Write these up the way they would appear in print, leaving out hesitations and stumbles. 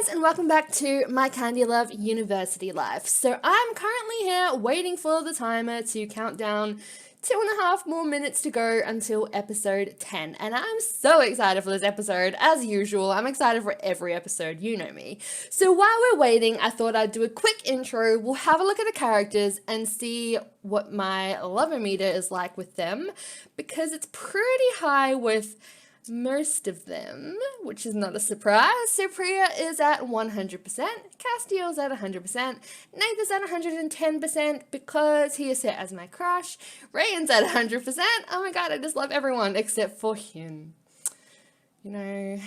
guys, and welcome back to my Candy Love University Life. So I'm currently here waiting for the timer to count down 2.5 more minutes to go until episode 10. And I'm so excited for this episode. As usual, I'm excited for every episode, you know me. So while we're waiting, I thought I'd do a quick intro. We'll have a look at the characters and see what my lover meter is like with them, because it's pretty high with most of them, which is not a surprise. So Priya is at 100%, Castiel's at 100%, Nath is at 110% because he is set as my crush, Rayan's at 100%, oh my god, I just love everyone except for him. You know, I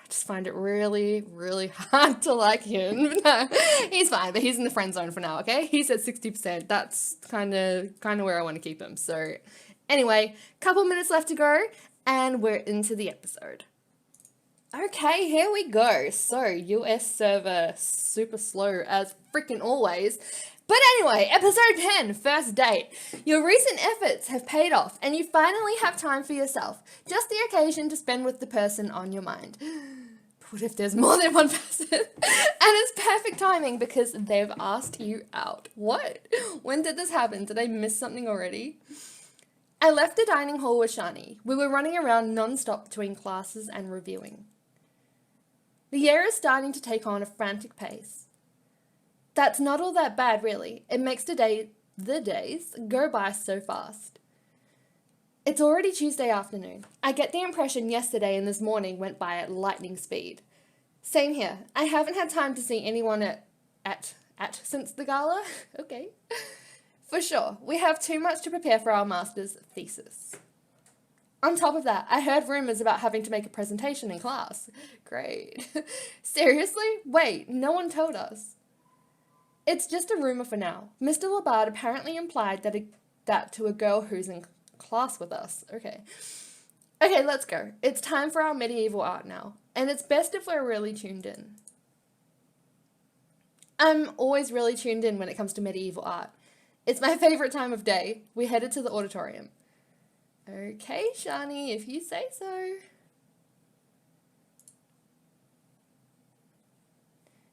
just find it really, really hard to like him. No, he's fine, but he's in the friend zone for now, okay? He's at 60%, that's kind of where I want to keep him. So anyway, couple minutes left to go, and we're into the episode. Okay, here we go. So, US server, super slow as freaking always. But anyway, episode 10, first date. Your recent efforts have paid off, and you finally have time for yourself. Just the occasion to spend with the person on your mind. What if there's more than one person? And it's perfect timing because they've asked you out. What? When did this happen? Did I miss something already? I left the dining hall with Shani. We were running around non-stop between classes and reviewing. The year is starting to take on a frantic pace. That's not all that bad, really. It makes the days go by so fast. It's already Tuesday afternoon. I get the impression yesterday and this morning went by at lightning speed. Same here. I haven't had time to see anyone at since the gala. Okay. For sure, we have too much to prepare for our master's thesis. On top of that, I heard rumors about having to make a presentation in class. Great. Seriously? Wait, no one told us. It's just a rumor for now. Mr. Labard apparently implied that to a girl who's in class with us. Okay, let's go. It's time for our medieval art now, and it's best if we're really tuned in. I'm always really tuned in when it comes to medieval art. It's my favorite time of day. We headed to the auditorium. Okay, Shani, if you say so.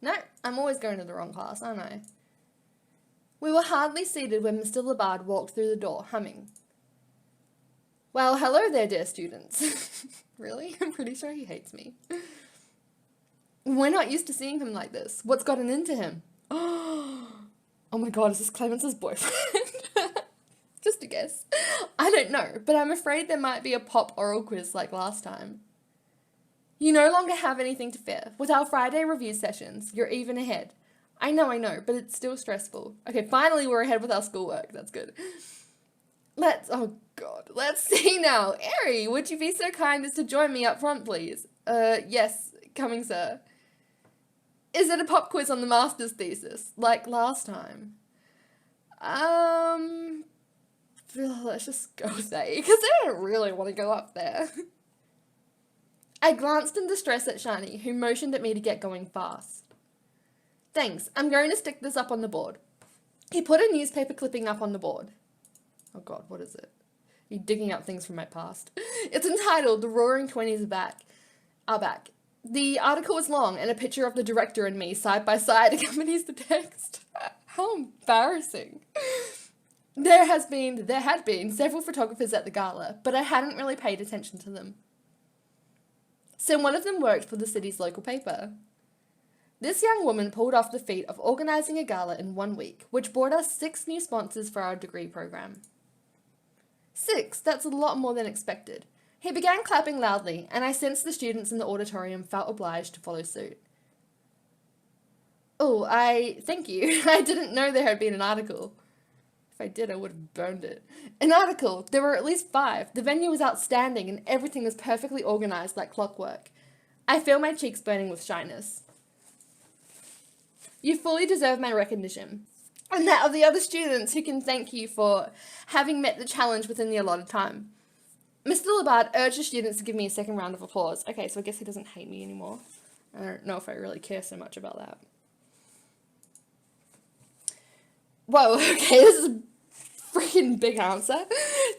No, I'm always going to the wrong class, aren't I? We were hardly seated when Mr. Labard walked through the door, humming. Well, hello there, dear students. Really? I'm pretty sure he hates me. We're not used to seeing him like this. What's gotten into him? Oh my god, is this Clemence's boyfriend? Just a guess. I don't know, but I'm afraid there might be a pop oral quiz like last time. You no longer have anything to fear. With our Friday review sessions, you're even ahead. I know, but it's still stressful. Okay, finally we're ahead with our schoolwork. That's good. Let's see now. Ari, would you be so kind as to join me up front, please? Yes, coming, sir. Is it a pop quiz on the master's thesis, like last time? Let's just go with A, because I don't really want to go up there. I glanced in distress at Shani, who motioned at me to get going fast. Thanks, I'm going to stick this up on the board. He put a newspaper clipping up on the board. Oh god, what is it? You're digging up things from my past. It's entitled, The Roaring Twenties Are Back. The article is long, and a picture of the director and me side by side accompanies the text. How embarrassing. There had been several photographers at the gala, but I hadn't really paid attention to them. So one of them worked for the city's local paper. This young woman pulled off the feat of organising a gala in 1 week, which brought us 6 new sponsors for our degree program. 6, that's a lot more than expected. He began clapping loudly, and I sensed the students in the auditorium felt obliged to follow suit. Oh, thank you. I didn't know there had been an article. If I did, I would have burned it. An article! There were at least 5. The venue was outstanding, and everything was perfectly organised like clockwork. I feel my cheeks burning with shyness. You fully deserve my recognition, and that of the other students who can thank you for having met the challenge within the allotted time. Mr. Labard urged the students to give me a second round of applause. Okay, so I guess he doesn't hate me anymore. I don't know if I really care so much about that. Whoa, okay, this is freaking big answer.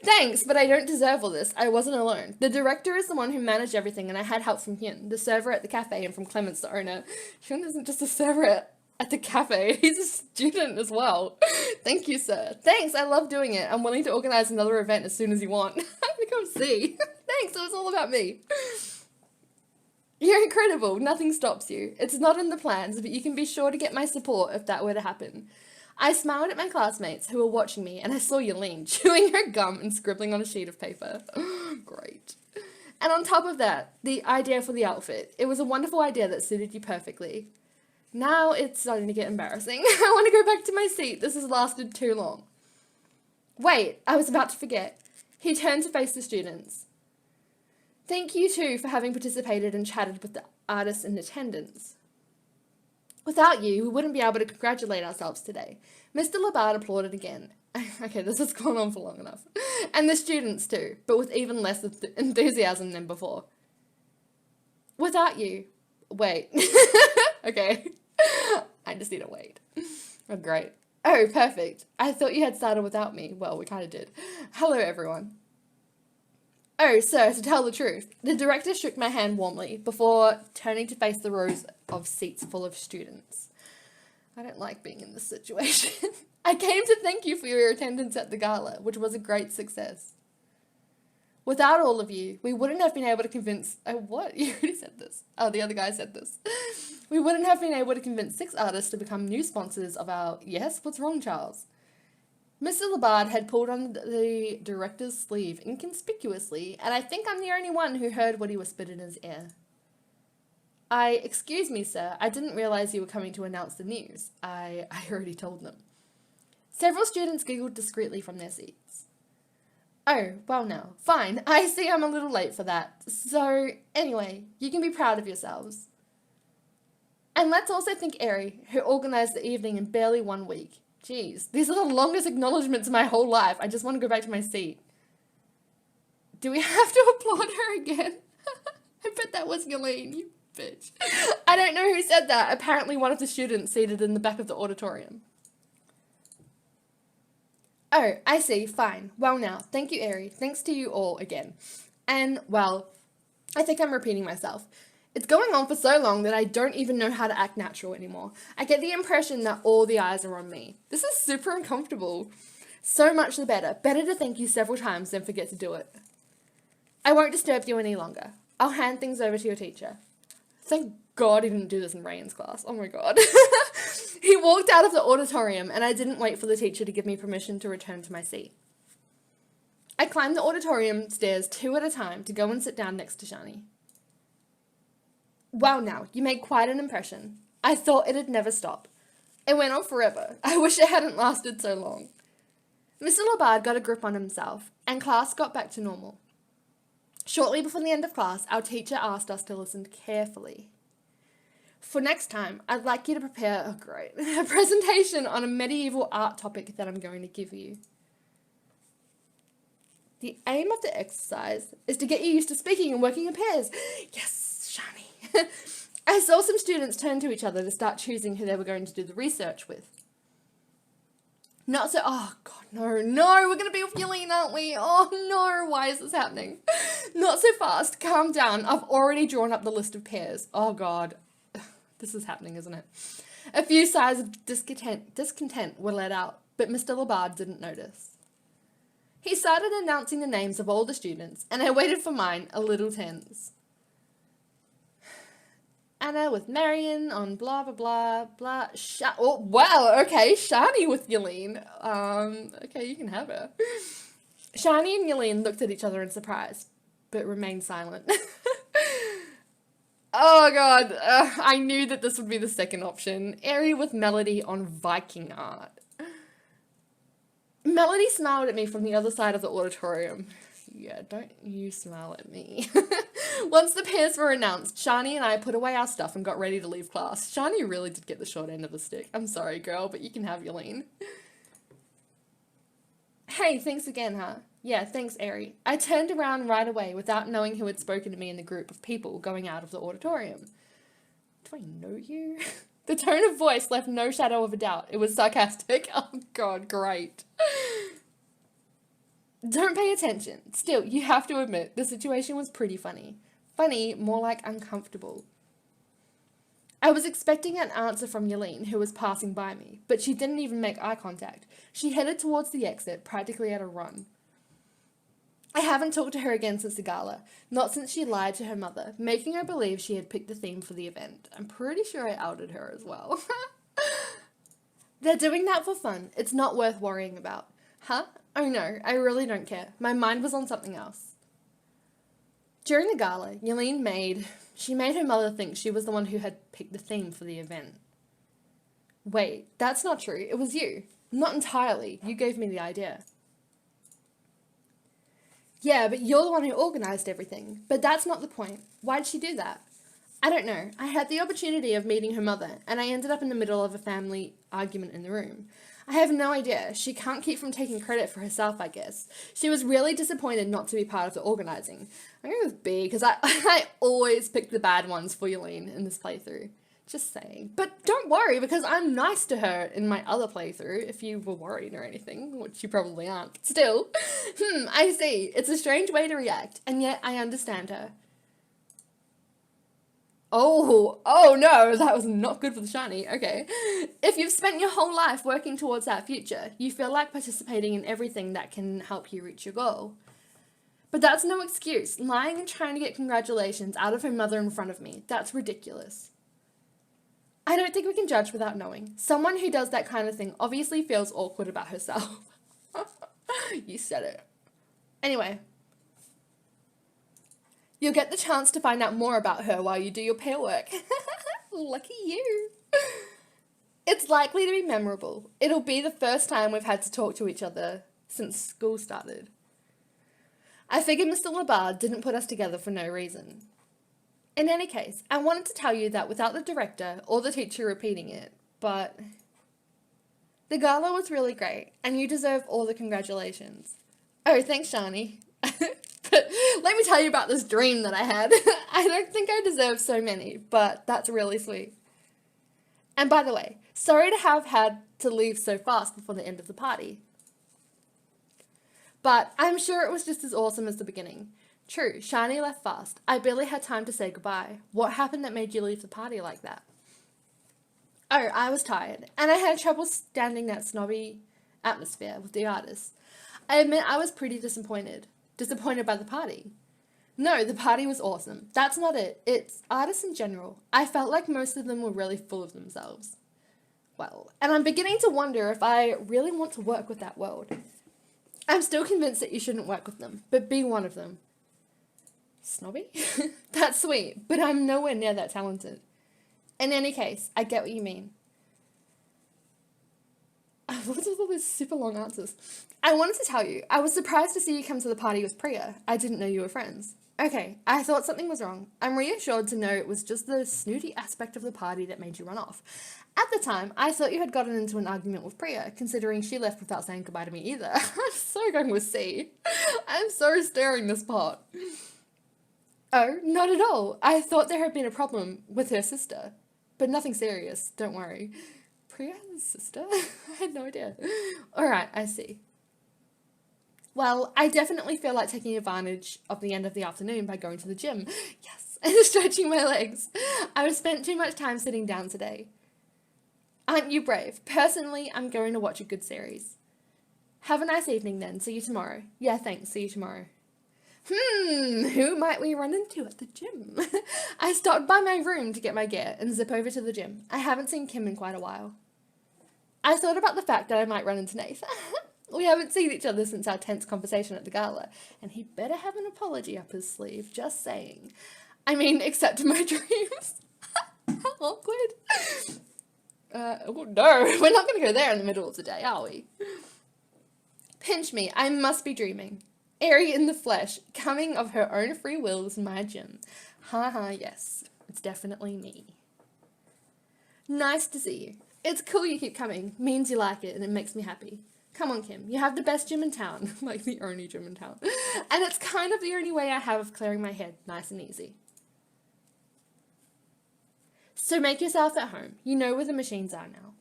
Thanks, but I don't deserve all this. I wasn't alone. The director is the one who managed everything, and I had help from Hyun, the server at the cafe, and from Clements, the owner. Hyun isn't just a server at the cafe, he's a student as well. Thank you, sir. Thanks, I love doing it. I'm willing to organize another event as soon as you want. I'm gonna come see. Thanks, it was all about me. You're incredible. Nothing stops you. It's not in the plans, but you can be sure to get my support if that were to happen. I smiled at my classmates who were watching me, and I saw Yelene chewing her gum and scribbling on a sheet of paper. Great. And on top of that, the idea for the outfit. It was a wonderful idea that suited you perfectly. Now it's starting to get embarrassing. I want to go back to my seat. This has lasted too long. Wait, I was about to forget. He turned to face the students. Thank you too for having participated and chatted with the artists in attendance. Without you, we wouldn't be able to congratulate ourselves today. Mr. Labard applauded again. Okay, this has gone on for long enough. And the students too, but with even less enthusiasm than before. Without you. Wait. Okay. I just need to wait. Oh, great. Oh, perfect. I thought you had started without me. Well, we kind of did. Hello, everyone. Oh, sir, to tell the truth, the director shook my hand warmly before turning to face the rows of seats full of students. I don't like being in this situation. I came to thank you for your attendance at the gala, which was a great success. Without all of you, we wouldn't have been able to convince... Oh, what? You already said this. Oh, the other guy said this. We wouldn't have been able to convince 6 artists to become new sponsors of our... Yes, what's wrong, Charles? Mr. Labard had pulled on the director's sleeve inconspicuously, and I think I'm the only one who heard what he whispered in his ear. Excuse me, sir, I didn't realize you were coming to announce the news. I already told them. Several students giggled discreetly from their seats. Oh, well now, fine, I see I'm a little late for that. So, anyway, you can be proud of yourselves. And let's also thank Eri, who organised the evening in barely 1 week. Jeez, these are the longest acknowledgements of my whole life. I just want to go back to my seat. Do we have to applaud her again? I bet that was Yelene, you bitch. I don't know who said that. Apparently one of the students seated in the back of the auditorium. Oh, I see, fine. Well now, thank you, Eri. Thanks to you all again. And, well, I think I'm repeating myself. It's going on for so long that I don't even know how to act natural anymore. I get the impression that all the eyes are on me. This is super uncomfortable. So much the better. Better to thank you several times than forget to do it. I won't disturb you any longer. I'll hand things over to your teacher. Thank God he didn't do this in Rayan's class. Oh my God. He walked out of the auditorium and I didn't wait for the teacher to give me permission to return to my seat. I climbed the auditorium stairs 2 at a time to go and sit down next to Shani. Well now, you made quite an impression. I thought it'd never stop. It went on forever. I wish it hadn't lasted so long. Mr. Labard got a grip on himself, and class got back to normal. Shortly before the end of class, our teacher asked us to listen carefully. For next time, I'd like you to prepare a presentation on a medieval art topic that I'm going to give you. The aim of the exercise is to get you used to speaking and working in pairs. Yes, Shani. I saw some students turn to each other to start choosing who they were going to do the research with. Oh God, no, we're going to be with Yelene, aren't we? Oh no, why is this happening? Not so fast, calm down. I've already drawn up the list of pairs. Oh God, this is happening, isn't it? A few sighs of discontent were let out, but Mr. Labard didn't notice. He started announcing the names of all the students, and I waited for mine, a little tense. Anna with Marion on blah, blah, blah, blah. Oh, wow, okay, Shani with Yelene. Okay, you can have her. Shani and Yelene looked at each other in surprise, but remained silent. Oh God, I knew that this would be the second option. Eri with Melody on Viking art. Melody smiled at me from the other side of the auditorium. Yeah, don't you smile at me. Once the pairs were announced, Shani and I put away our stuff and got ready to leave class. Shani really did get the short end of the stick. I'm sorry, girl, but you can have Yelene. Hey, thanks again, huh? Yeah, thanks, Eri. I turned around right away without knowing who had spoken to me in the group of people going out of the auditorium. Do I know you? The tone of voice left no shadow of a doubt. It was sarcastic. Oh God, great. Don't pay attention. Still, you have to admit, the situation was pretty funny. Funny, more like uncomfortable. I was expecting an answer from Yelene, who was passing by me, but she didn't even make eye contact. She headed towards the exit, practically at a run. I haven't talked to her again since the gala, not since she lied to her mother, making her believe she had picked the theme for the event. I'm pretty sure I outed her as well. They're doing that for fun. It's not worth worrying about. Huh? Oh no, I really don't care. My mind was on something else. During the gala, Yelene made her mother think she was the one who had picked the theme for the event. Wait, that's not true. It was you. Not entirely. You gave me the idea. Yeah, but you're the one who organised everything. But that's not the point. Why'd she do that? I don't know. I had the opportunity of meeting her mother, and I ended up in the middle of a family argument in the room. I have no idea. She can't keep from taking credit for herself, I guess. She was really disappointed not to be part of the organising. I'm going with B, because I always pick the bad ones for Yelene in this playthrough. Just saying. But don't worry, because I'm nice to her in my other playthrough, if you were worried or anything, which you probably aren't. Still, I see. It's a strange way to react, and yet I understand her. Oh no, that was not good for the shiny. Okay. If you've spent your whole life working towards that future, you feel like participating in everything that can help you reach your goal. But that's no excuse. Lying and trying to get congratulations out of her mother in front of me, that's ridiculous. I don't think we can judge without knowing. Someone who does that kind of thing obviously feels awkward about herself. You said it. Anyway. You'll get the chance to find out more about her while you do your pair work. Lucky you. It's likely to be memorable. It'll be the first time we've had to talk to each other since school started. I figured Mr. Labard didn't put us together for no reason. In any case, I wanted to tell you that without the director or the teacher repeating it, but the gala was really great, and you deserve all the congratulations. Oh, thanks, Shani. But let me tell you about this dream that I had. I don't think I deserve so many, but that's really sweet. And by the way, sorry to have had to leave so fast before the end of the party. But I'm sure it was just as awesome as the beginning. True, Shani left fast. I barely had time to say goodbye. What happened that made you leave the party like that? Oh, I was tired, and I had trouble standing that snobby atmosphere with the artists. I admit I was pretty disappointed. Disappointed by the party. No, the party was awesome. That's not it. It's artists in general. I felt like most of them were really full of themselves. Well, and I'm beginning to wonder if I really want to work with that world. I'm still convinced that you shouldn't work with them, but be one of them. Snobby? That's sweet, but I'm nowhere near that talented. In any case, I get what you mean. What's with all these super long answers? I wanted to tell you, I was surprised to see you come to the party with Priya. I didn't know you were friends. Okay, I thought something was wrong. I'm reassured to know it was just the snooty aspect of the party that made you run off. At the time, I thought you had gotten into an argument with Priya, considering she left without saying goodbye to me either. I'm so going with C. I'm so stirring this pot. Oh, not at all. I thought there had been a problem with her sister. But nothing serious, don't worry. Priya has a sister? I had no idea. Alright, I see. Well, I definitely feel like taking advantage of the end of the afternoon by going to the gym. Yes, and stretching my legs. I've spent too much time sitting down today. Aren't you brave? Personally, I'm going to watch a good series. Have a nice evening then. See you tomorrow. Yeah, thanks. See you tomorrow. Who might we run into at the gym? I stopped by my room to get my gear and zip over to the gym. I haven't seen Kim in quite a while. I thought about the fact that I might run into Nath. We haven't seen each other since our tense conversation at the gala, and he better have an apology up his sleeve, just saying. I mean, except in my dreams. How awkward. Oh no, we're not going to go there in the middle of the day, are we? Pinch me, I must be dreaming. Airy in the flesh, coming of her own free will is my gym. Yes, it's definitely me. Nice to see you. It's cool you keep coming, means you like it, and it makes me happy. Come on, Kim, you have the best gym in town, like the only gym in town. And it's kind of the only way I have of clearing my head nice and easy. So make yourself at home. You know where the machines are now.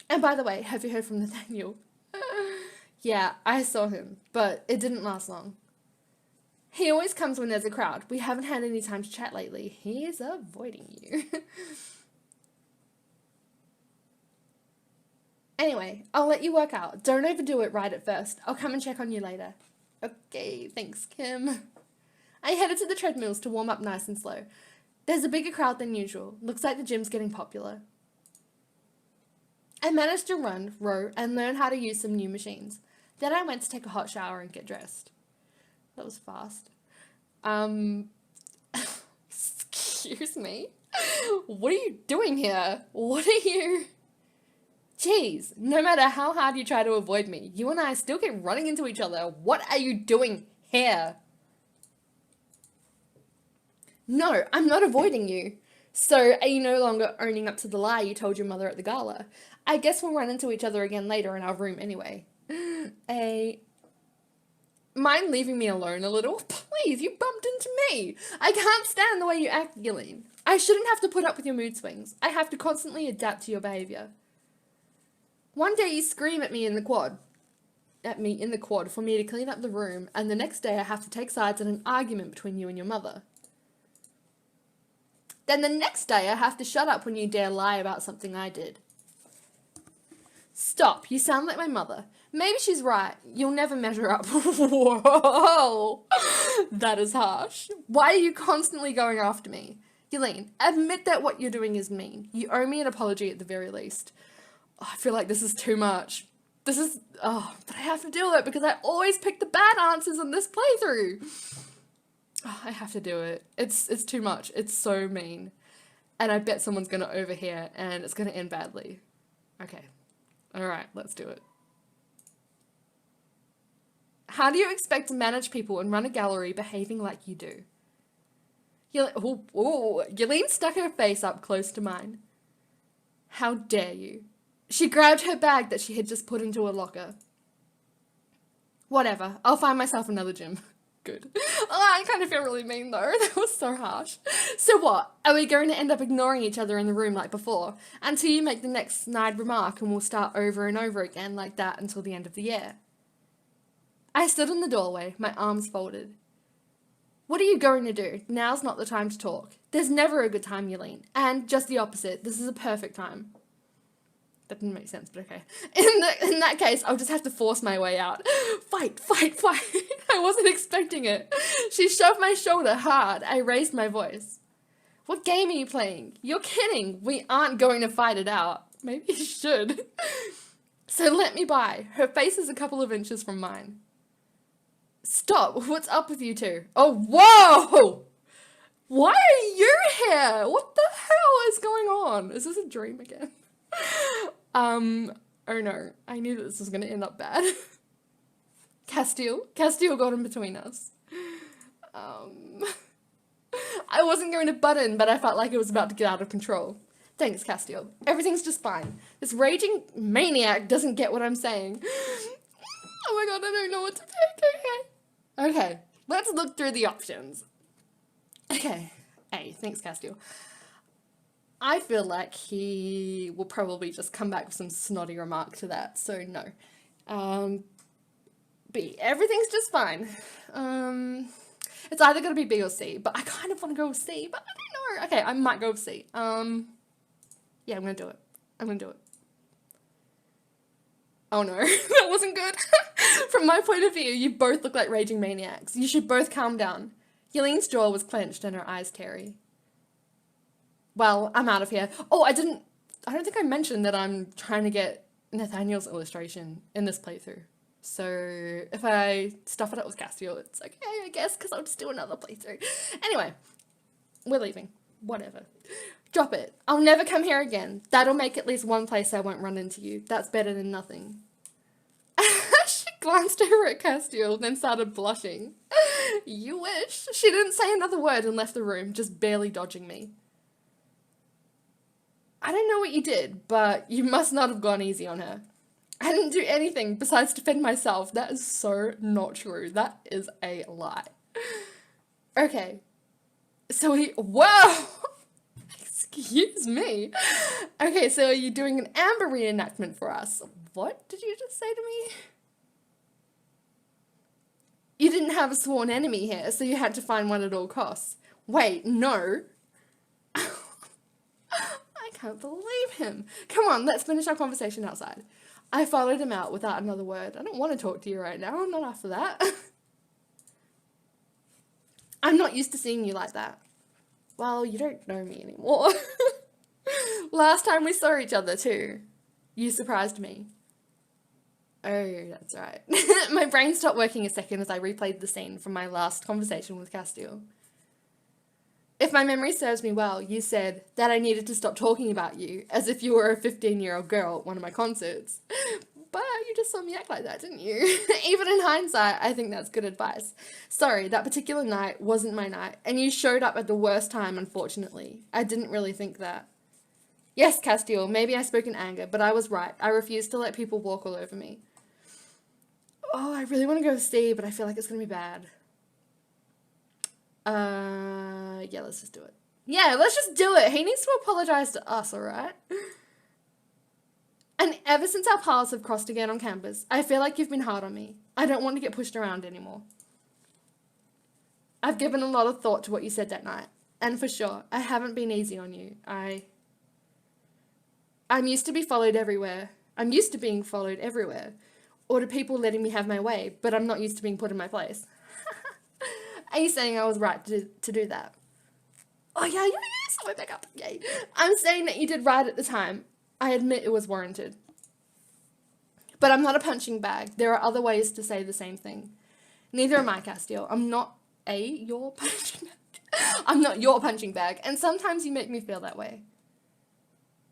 And by the way, have you heard from Nathaniel? Yeah, I saw him, but it didn't last long. He always comes when there's a crowd. We haven't had any time to chat lately. He's avoiding you. Anyway, I'll let you work out. Don't overdo it right at first. I'll come and check on you later. Okay, thanks, Kim. I headed to the treadmills to warm up nice and slow. There's a bigger crowd than usual. Looks like the gym's getting popular. I managed to run, row, and learn how to use some new machines. Then I went to take a hot shower and get dressed. That was fast. Excuse me? What are you doing here? What are you... Jeez, no matter how hard you try to avoid me, you and I still keep running into each other. What are you doing here? No, I'm not avoiding you. So, are you no longer owning up to the lie you told your mother at the gala? I guess we'll run into each other again later in our room anyway. Mind leaving me alone a little? Please, you bumped into me. I can't stand the way you act, Gillian. I shouldn't have to put up with your mood swings. I have to constantly adapt to your behaviour. One day you scream at me in the quad for me to clean up the room, and the next day I have to take sides in an argument between you and your mother. Then the next day I have to shut up when you dare lie about something I did. Stop, you sound like my mother. Maybe she's right. You'll never measure up. Whoa, that is harsh. Why are you constantly going after me? Gillian, admit that what you're doing is mean. You owe me an apology at the very least. Oh, I feel like this is too much. But I have to do it because I always pick the bad answers in this playthrough. Oh, I have to do it. It's too much. It's so mean. And I bet someone's going to overhear and it's going to end badly. Okay. Alright, let's do it. How do you expect to manage people and run a gallery behaving like you do? Gillian stuck her face up close to mine. How dare you? She grabbed her bag that she had just put into a locker. Whatever, I'll find myself another gym. Good. Oh, I kind of feel really mean though. That was so harsh. So what? Are we going to end up ignoring each other in the room like before? Until you make the next snide remark and we'll start over and over again like that until the end of the year. I stood in the doorway, my arms folded. What are you going to do? Now's not the time to talk. There's never a good time, Yelene. And just the opposite, this is a perfect time. That didn't make sense, but okay. In that case, I'll just have to force my way out. Fight, fight, fight. I wasn't expecting it. She shoved my shoulder hard. I raised my voice. What game are you playing? You're kidding. We aren't going to fight it out. Maybe you should. So let me by. Her face is a couple of inches from mine. Stop. What's up with you two? Oh, whoa! Why are you here? What the hell is going on? Is this a dream again? Oh no, I knew that this was going to end up bad. Castile got in between us. I wasn't going to butt in, but I felt like it was about to get out of control. Thanks, Castile. Everything's just fine. This raging maniac doesn't get what I'm saying. Oh my god, I don't know what to think. Okay, let's look through the options. Okay, A, thanks, Castile. I feel like he will probably just come back with some snotty remark to that, so no. B, everything's just fine. It's either going to be B or C, but I kind of want to go with C, but I don't know. Okay, I might go with C. Yeah, I'm going to do it. I'm going to do it. Oh no, that wasn't good. From my point of view, you both look like raging maniacs. You should both calm down. Yelene's jaw was clenched and her eyes teary. Well, I'm out of here. Oh, I don't think I mentioned that I'm trying to get Nathaniel's illustration in this playthrough. So if I stuff it up with Castile, it's okay, I guess, because I'll just do another playthrough. Anyway, we're leaving. Whatever. Drop it. I'll never come here again. That'll make at least one place I won't run into you. That's better than nothing. She glanced over at Castile, then started blushing. You wish. She didn't say another word and left the room, just barely dodging me. I don't know what you did, but you must not have gone easy on her. I didn't do anything besides defend myself. That is so not true. That is a lie. Okay. So whoa! Excuse me. Okay, so are you doing an Amber reenactment for us? What did you just say to me? You didn't have a sworn enemy here, so you had to find one at all costs. Wait, no. I can't believe him. Come on, let's finish our conversation outside. I followed him out without another word. I don't want to talk to you right now, not after that. I'm not used to seeing you like that. Well, you don't know me anymore. Last time we saw each other too, you surprised me. Oh, that's right. My brain stopped working a second as I replayed the scene from my last conversation with Castile. If my memory serves me well, you said that I needed to stop talking about you, as if you were a 15-year-old girl at one of my concerts. But you just saw me act like that, didn't you? Even in hindsight, I think that's good advice. Sorry, that particular night wasn't my night, and you showed up at the worst time, unfortunately. I didn't really think that. Yes, Castile, maybe I spoke in anger, but I was right. I refused to let people walk all over me. Oh, I really want to go see, but I feel like it's going to be bad. Yeah, let's just do it. Yeah, let's just do it. He needs to apologize to us, alright? And ever since our paths have crossed again on campus, I feel like you've been hard on me. I don't want to get pushed around anymore. I've given a lot of thought to what you said that night. And for sure, I haven't been easy on you. I'm used to be followed everywhere. I'm used to being followed everywhere. Or to people letting me have my way, but I'm not used to being put in my place. Are you saying I was right to do that? Oh, yeah, so I back up. Yay. I'm saying that you did right at the time. I admit it was warranted. But I'm not a punching bag. There are other ways to say the same thing. Neither am I, Castile. I'm not your punching bag. I'm not your punching bag, and sometimes you make me feel that way.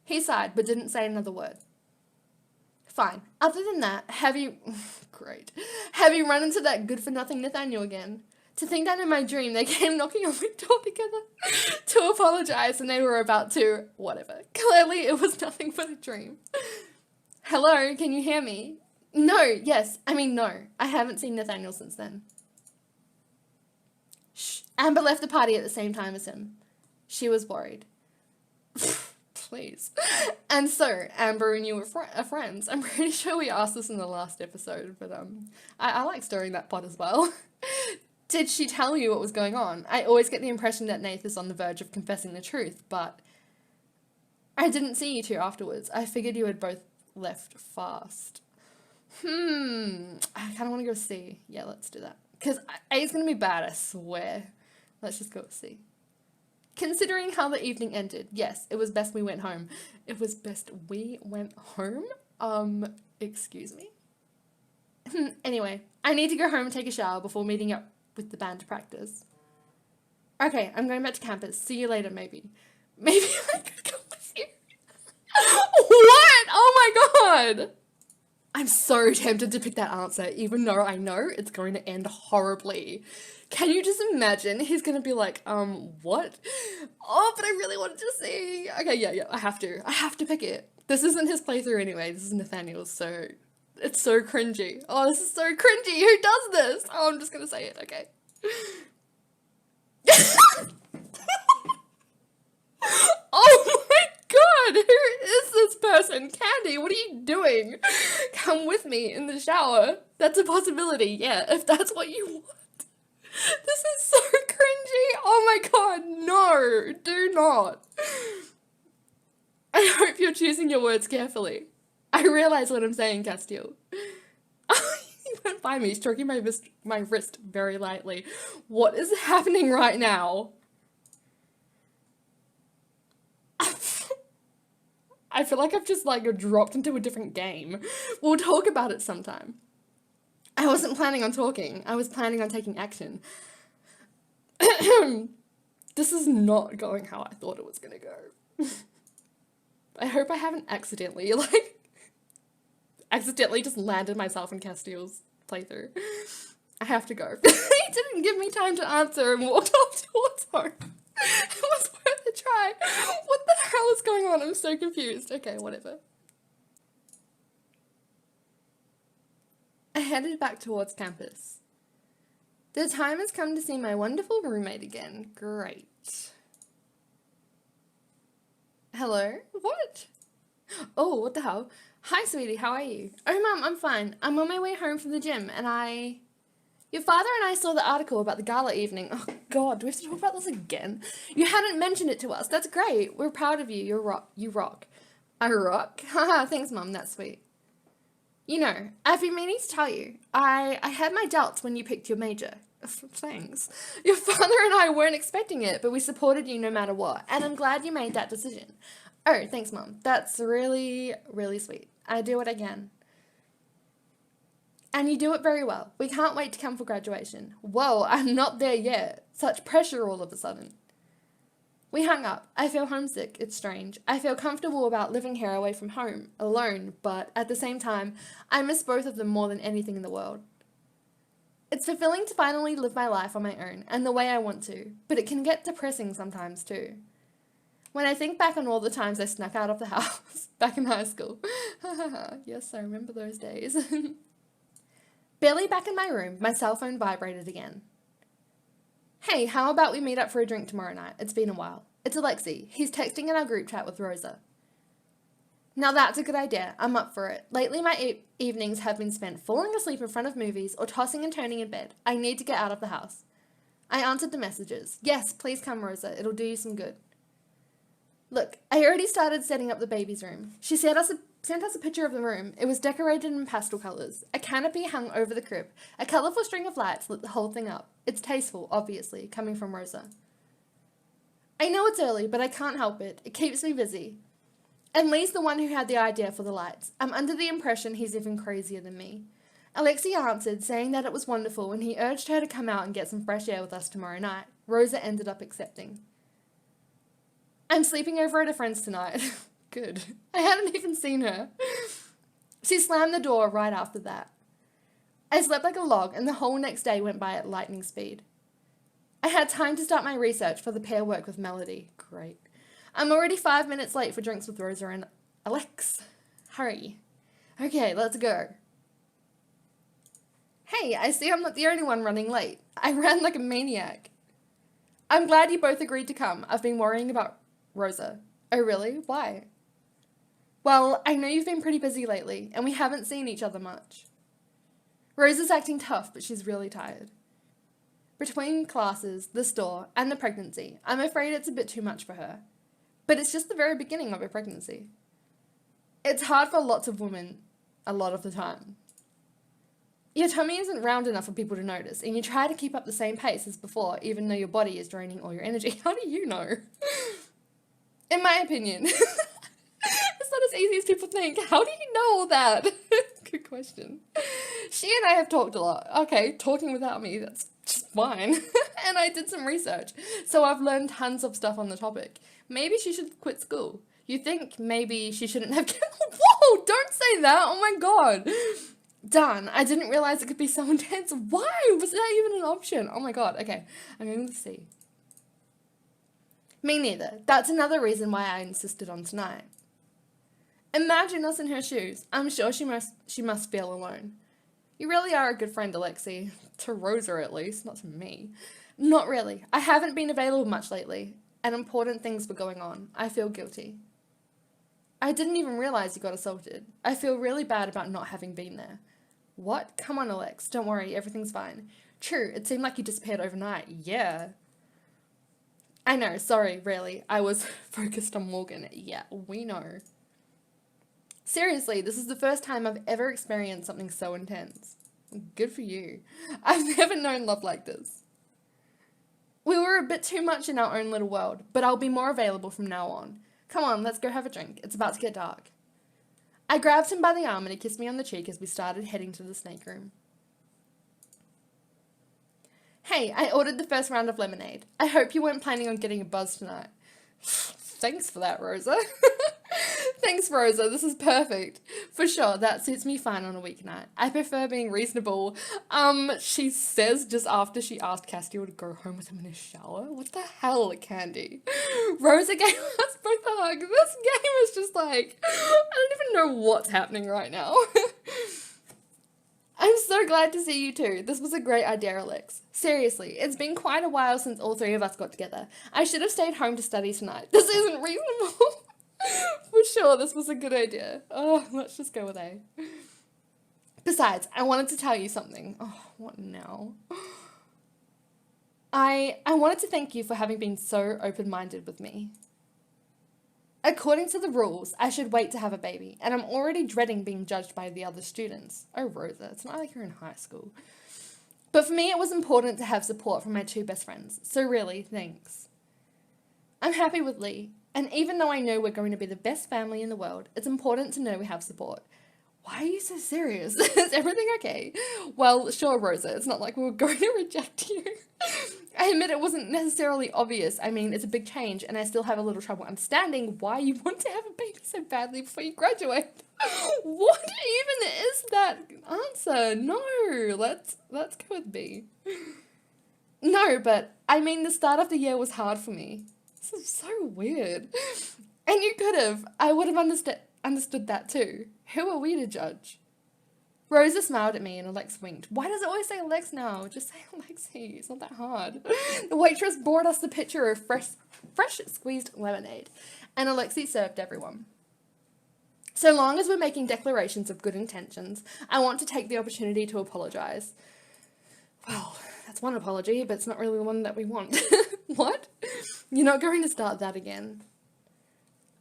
He sighed, but didn't say another word. Fine. Other than that, have you... Great. Have you run into that good-for-nothing Nathaniel again? To think that in my dream they came knocking on my door together to apologize and they were about to... Whatever. Clearly it was nothing but a dream. Hello, can you hear me? No, yes. I mean, no. I haven't seen Nathaniel since then. Shh. Amber left the party at the same time as him. She was worried. Please. And so, Amber and you are friends. I'm pretty sure we asked this in the last episode, but I like stirring that pot as well. Did she tell you what was going on? I always get the impression that Nath is on the verge of confessing the truth, but I didn't see you two afterwards. I figured you had both left fast. I kind of want to go see. Yeah, let's do that. Because A is going to be bad, I swear. Let's just go see. Considering how the evening ended, yes, it was best we went home. It was best we went home? Excuse me? Anyway, I need to go home and take a shower before meeting up with the band to practice. Okay, I'm going back to campus. See you later, maybe. Maybe I could come with you. What? Oh my god! I'm so tempted to pick that answer, even though I know it's going to end horribly. Can you just imagine? He's gonna be like, what? Oh, but I really wanted to see. Okay, yeah, I have to pick it. This isn't his playthrough anyway, this is Nathaniel's, so it's so cringy. Oh, this is so cringy. Who does this? Oh, I'm just gonna say it, okay. Oh my god, who is this person? Candy, what are you doing? Come with me in the shower. That's a possibility, yeah, if that's what you want. This is so cringy. Oh my god, no, do not. I hope you're choosing your words carefully. I realize what I'm saying, Castile. He went by me, stroking my wrist very lightly. What is happening right now? I feel like I've just dropped into a different game. We'll talk about it sometime. I wasn't planning on talking. I was planning on taking action. This is not going how I thought it was gonna go. I hope I haven't accidentally just landed myself in Castile's playthrough. I have to go. He didn't give me time to answer and walked off towards home. It was worth a try. What the hell is going on? I'm so confused. Okay, whatever. I headed back towards campus. The time has come to see my wonderful roommate again. Great. Hello? What? Oh, what the hell? Hi, sweetie, how are you? Oh, Mum, I'm fine. I'm on my way home from the gym, and Your father and I saw the article about the gala evening. Oh god, do we have to talk about this again? You hadn't mentioned it to us. That's great. We're proud of you. You rock. I rock? Haha, thanks mum, that's sweet. You know, I've been meaning to tell you, I had my doubts when you picked your major. Thanks. Your father and I weren't expecting it, but we supported you no matter what, and I'm glad you made that decision. Oh, thanks mum. That's really, really sweet. I do what I can. And you do it very well. We can't wait to come for graduation. Whoa, I'm not there yet. Such pressure all of a sudden. We hung up. I feel homesick. It's strange. I feel comfortable about living here away from home, alone, but at the same time, I miss both of them more than anything in the world. It's fulfilling to finally live my life on my own and the way I want to, but it can get depressing sometimes too. When I think back on all the times I snuck out of the house back in high school. Yes, I remember those days. Barely back in my room, my cell phone vibrated again. Hey, how about we meet up for a drink tomorrow night? It's been a while. It's Alexi. He's texting in our group chat with Rosa. Now that's a good idea. I'm up for it. Lately my evenings have been spent falling asleep in front of movies or tossing and turning in bed. I need to get out of the house. I answered the messages. Yes, please come, Rosa. It'll do you some good. Look, I already started setting up the baby's room. She sent us a picture of the room. It was decorated in pastel colours. A canopy hung over the crib. A colourful string of lights lit the whole thing up. It's tasteful, obviously, coming from Rosa. I know it's early, but I can't help it. It keeps me busy. And Lee's the one who had the idea for the lights. I'm under the impression he's even crazier than me. Alexi answered, saying that it was wonderful, and he urged her to come out and get some fresh air with us tomorrow night. Rosa ended up accepting. I'm sleeping over at a friend's tonight. Good. I hadn't even seen her. She slammed the door right after that. I slept like a log, and the whole next day went by at lightning speed. I had time to start my research for the pair work with Melody. Great. I'm already 5 minutes late for drinks with Rosa and Alex. Hurry. Okay, let's go. Hey, I see I'm not the only one running late. I ran like a maniac. I'm glad you both agreed to come. I've been worrying about Rosa. Oh, really? Why? Well, I know you've been pretty busy lately, and we haven't seen each other much. Rosa's acting tough, but she's really tired. Between classes, the store, and the pregnancy, I'm afraid it's a bit too much for her. But it's just the very beginning of her pregnancy. It's hard for lots of women a lot of the time. Your tummy isn't round enough for people to notice, and you try to keep up the same pace as before, even though your body is draining all your energy. How do you know? In my opinion. It's not as easy as people think. How do you know all that? Good question. She and I have talked a lot. Okay, talking without me, that's just fine. And I did some research, so I've learned tons of stuff on the topic. Maybe she should quit school. You think maybe she shouldn't have... Whoa, don't say that. Oh my god. Darn, I didn't realize it could be so intense. Why was that even an option? Oh my god. Okay, I'm going to see. Me neither. That's another reason why I insisted on tonight. Imagine us in her shoes. I'm sure she must feel alone. You really are a good friend, Alexi. To Rosa, at least, not to me. Not really. I haven't been available much lately, and important things were going on. I feel guilty. I didn't even realize you got assaulted. I feel really bad about not having been there. What? Come on, Alex. Don't worry, everything's fine. True, it seemed like you disappeared overnight. Yeah. I know, sorry, really. I was focused on Morgan. Yeah, we know. Seriously, this is the first time I've ever experienced something so intense. Good for you. I've never known love like this. We were a bit too much in our own little world, but I'll be more available from now on. Come on, let's go have a drink. It's about to get dark. I grabbed him by the arm and he kissed me on the cheek as we started heading to the snake room. Hey, I ordered the first round of lemonade. I hope you weren't planning on getting a buzz tonight. Thanks for that, Rosa. Thanks, Rosa. This is perfect. For sure, that suits me fine on a weeknight. I prefer being reasonable. She says just after she asked Castiel to go home with him in his shower. What the hell, Candy? Rosa gave us both a hug. This game is just like, I don't even know what's happening right now. I'm so glad to see you too. This was a great idea, Alex. Seriously, it's been quite a while since all three of us got together. I should have stayed home to study tonight. This isn't reasonable. For sure, this was a good idea. Oh, let's just go with A. Besides, I wanted to tell you something. Oh, what now? I wanted to thank you for having been so open-minded with me. According to the rules, I should wait to have a baby, and I'm already dreading being judged by the other students. Oh, Rosa, it's not like you're in high school. But for me, it was important to have support from my two best friends, so really, thanks. I'm happy with Lee, and even though I know we're going to be the best family in the world, it's important to know we have support. Why are you so serious? Is everything okay? Well, sure, Rosa, it's not like we were going to reject you. I admit it wasn't necessarily obvious. I mean, it's a big change, and I still have a little trouble understanding why you want to have a baby so badly before you graduate. What even is that answer? No, let's go with B. No, but I mean, the start of the year was hard for me. This is so weird. And you could have. I would have understood that too. Who are we to judge? Rosa smiled at me and Alex winked. Why does it always say Alex now? Just say Alexi. It's not that hard. The waitress brought us the pitcher of fresh squeezed lemonade, and Alexi served everyone. So long as we're making declarations of good intentions, I want to take the opportunity to apologize. Well, that's one apology, but it's not really the one that we want. What? You're not going to start that again.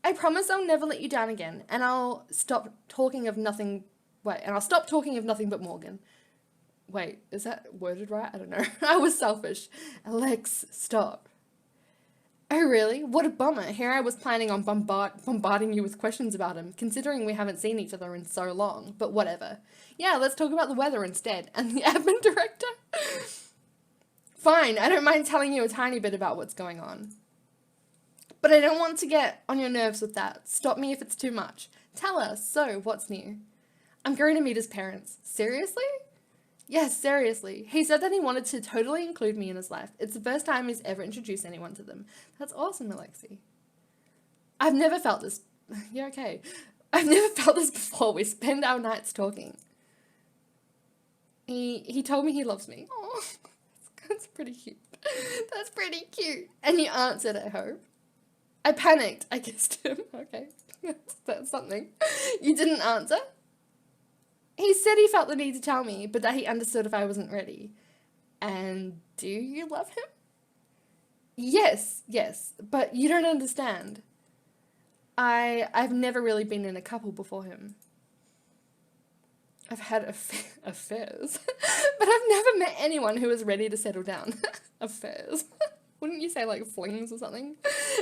I promise I'll never let you down again, and I'll stop talking of nothing but Morgan. Wait, is that worded right? I don't know. I was selfish. Alex, stop. Oh, really? What a bummer. Here I was planning on bombarding you with questions about him, considering we haven't seen each other in so long, but whatever. Yeah, let's talk about the weather instead, and the admin director. Fine, I don't mind telling you a tiny bit about what's going on. But I don't want to get on your nerves with that. Stop me if it's too much. Tell us, so what's new? I'm going to meet his parents. Seriously? Yes, seriously. He said that he wanted to totally include me in his life. It's the first time he's ever introduced anyone to them. That's awesome, Alexi. I've never felt this. Yeah, okay. I've never felt this before. We spend our nights talking. He told me he loves me. Oh, that's pretty cute. That's pretty cute. And you answered, I hope. I panicked. I kissed him. Okay. That's something. You didn't answer? He said he felt the need to tell me, but that he understood if I wasn't ready. And do you love him? Yes, but you don't understand. I've never really been in a couple before him. I've had affairs, but I've never met anyone who was ready to settle down. Affairs. Wouldn't you say like flings or something?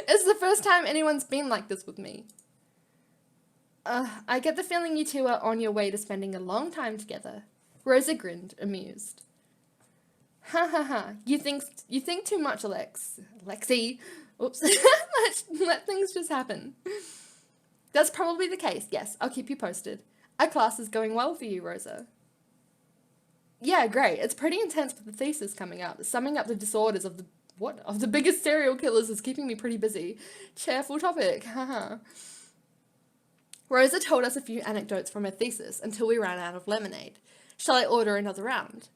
It's the first time anyone's been like this with me. I get the feeling you two are on your way to spending a long time together. Rosa grinned, amused. Ha ha ha, you think too much, Lexi. Oops. Let things just happen. That's probably the case, yes, I'll keep you posted. Our class is going well for you, Rosa. Yeah, great. It's pretty intense with the thesis coming up. Summing up the disorders of the biggest serial killers is keeping me pretty busy. Cheerful topic, haha. Rosa told us a few anecdotes from her thesis until we ran out of lemonade. Shall I order another round?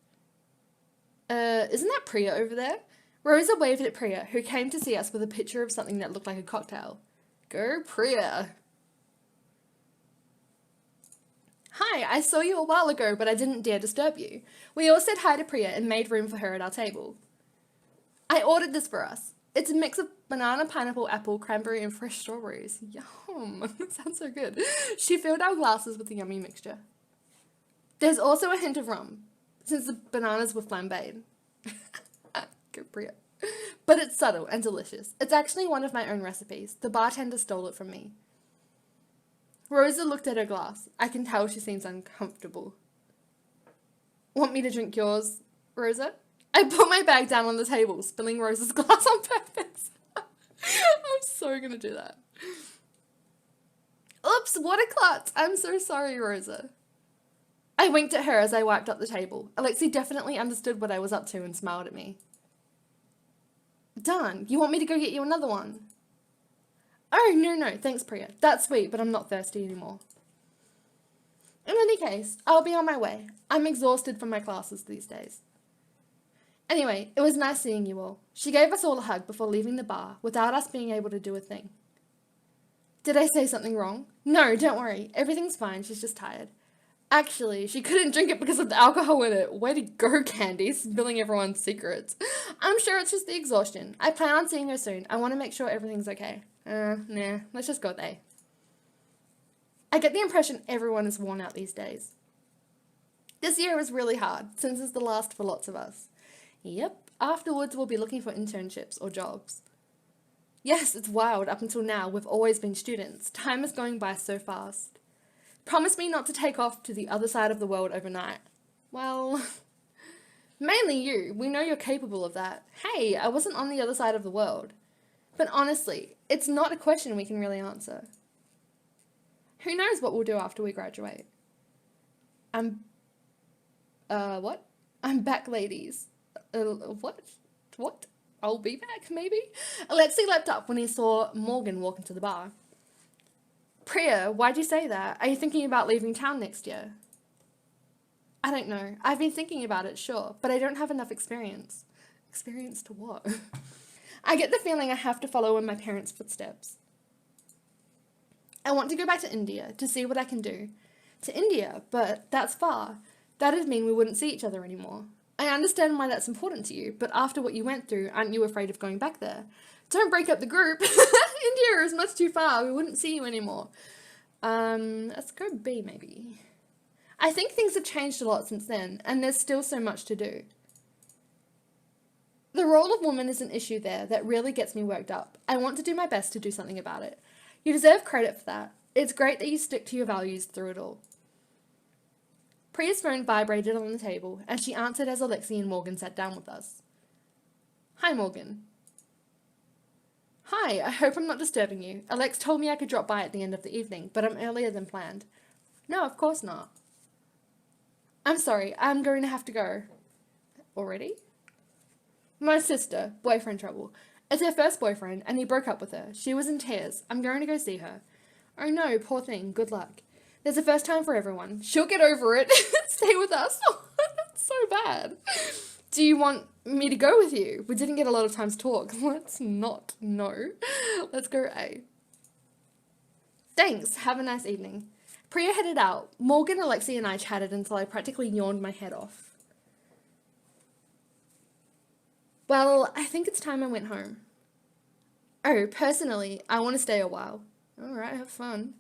Isn't that Priya over there? Rosa waved at Priya, who came to see us with a picture of something that looked like a cocktail. Go Priya! Hi, I saw you a while ago, but I didn't dare disturb you. We all said hi to Priya and made room for her at our table. I ordered this for us. It's a mix of banana, pineapple, apple, cranberry, and fresh strawberries. Yum! That sounds so good. She filled our glasses with the yummy mixture. There's also a hint of rum, since the bananas were flambéed. Good Priya. But it's subtle and delicious. It's actually one of my own recipes. The bartender stole it from me. Rosa looked at her glass. I can tell she seems uncomfortable. Want me to drink yours, Rosa? I put my bag down on the table, spilling Rosa's glass on purpose. I'm so gonna do that. Oops, what a klutz. I'm so sorry, Rosa. I winked at her as I wiped up the table. Alexi definitely understood what I was up to and smiled at me. Darn, you want me to go get you another one? Oh, no, thanks, Priya. That's sweet, but I'm not thirsty anymore. In any case, I'll be on my way. I'm exhausted from my classes these days. Anyway, it was nice seeing you all. She gave us all a hug before leaving the bar, without us being able to do a thing. Did I say something wrong? No, don't worry. Everything's fine. She's just tired. Actually, she couldn't drink it because of the alcohol in it. Way to go, Candy, spilling everyone's secrets. I'm sure it's just the exhaustion. I plan on seeing her soon. I want to make sure everything's okay. Nah, let's just go with A. I get the impression everyone is worn out these days. This year was really hard, since it's the last for lots of us. Yep, afterwards we'll be looking for internships or jobs. Yes, it's wild. Up until now, we've always been students. Time is going by so fast. Promise me not to take off to the other side of the world overnight. Well, mainly you. We know you're capable of that. Hey, I wasn't on the other side of the world. But honestly, it's not a question we can really answer. Who knows what we'll do after we graduate? What? I'm back, ladies. What? What? I'll be back, maybe? Alexei leapt up when he saw Morgan walk into the bar. Priya, why'd you say that? Are you thinking about leaving town next year? I don't know. I've been thinking about it, sure, but I don't have enough experience. Experience to what? I get the feeling I have to follow in my parents' footsteps. I want to go back to India to see what I can do. To India, but that's far. That'd mean we wouldn't see each other anymore. I understand why that's important to you, but after what you went through, aren't you afraid of going back there? Don't break up the group. India is much too far. We wouldn't see you anymore. Let's go B, maybe. I think things have changed a lot since then, and there's still so much to do. The role of woman is an issue there that really gets me worked up. I want to do my best to do something about it. You deserve credit for that. It's great that you stick to your values through it all. Priya's phone vibrated on the table, and she answered as Alexei and Morgan sat down with us. Hi, Morgan. Hi, I hope I'm not disturbing you. Alex told me I could drop by at the end of the evening, but I'm earlier than planned. No, of course not. I'm sorry, I'm going to have to go. Already? My sister, boyfriend trouble. It's her first boyfriend, and he broke up with her. She was in tears. I'm going to go see her. Oh no, poor thing, good luck. There's a first time for everyone. She'll get over it. Stay with us. That's so bad. Do you want me to go with you? We didn't get a lot of time to talk. Let's not. No. Let's go A. Thanks. Have a nice evening. Priya headed out. Morgan, Alexei, and I chatted until I practically yawned my head off. Well, I think it's time I went home. Oh, personally, I want to stay a while. Alright, have fun.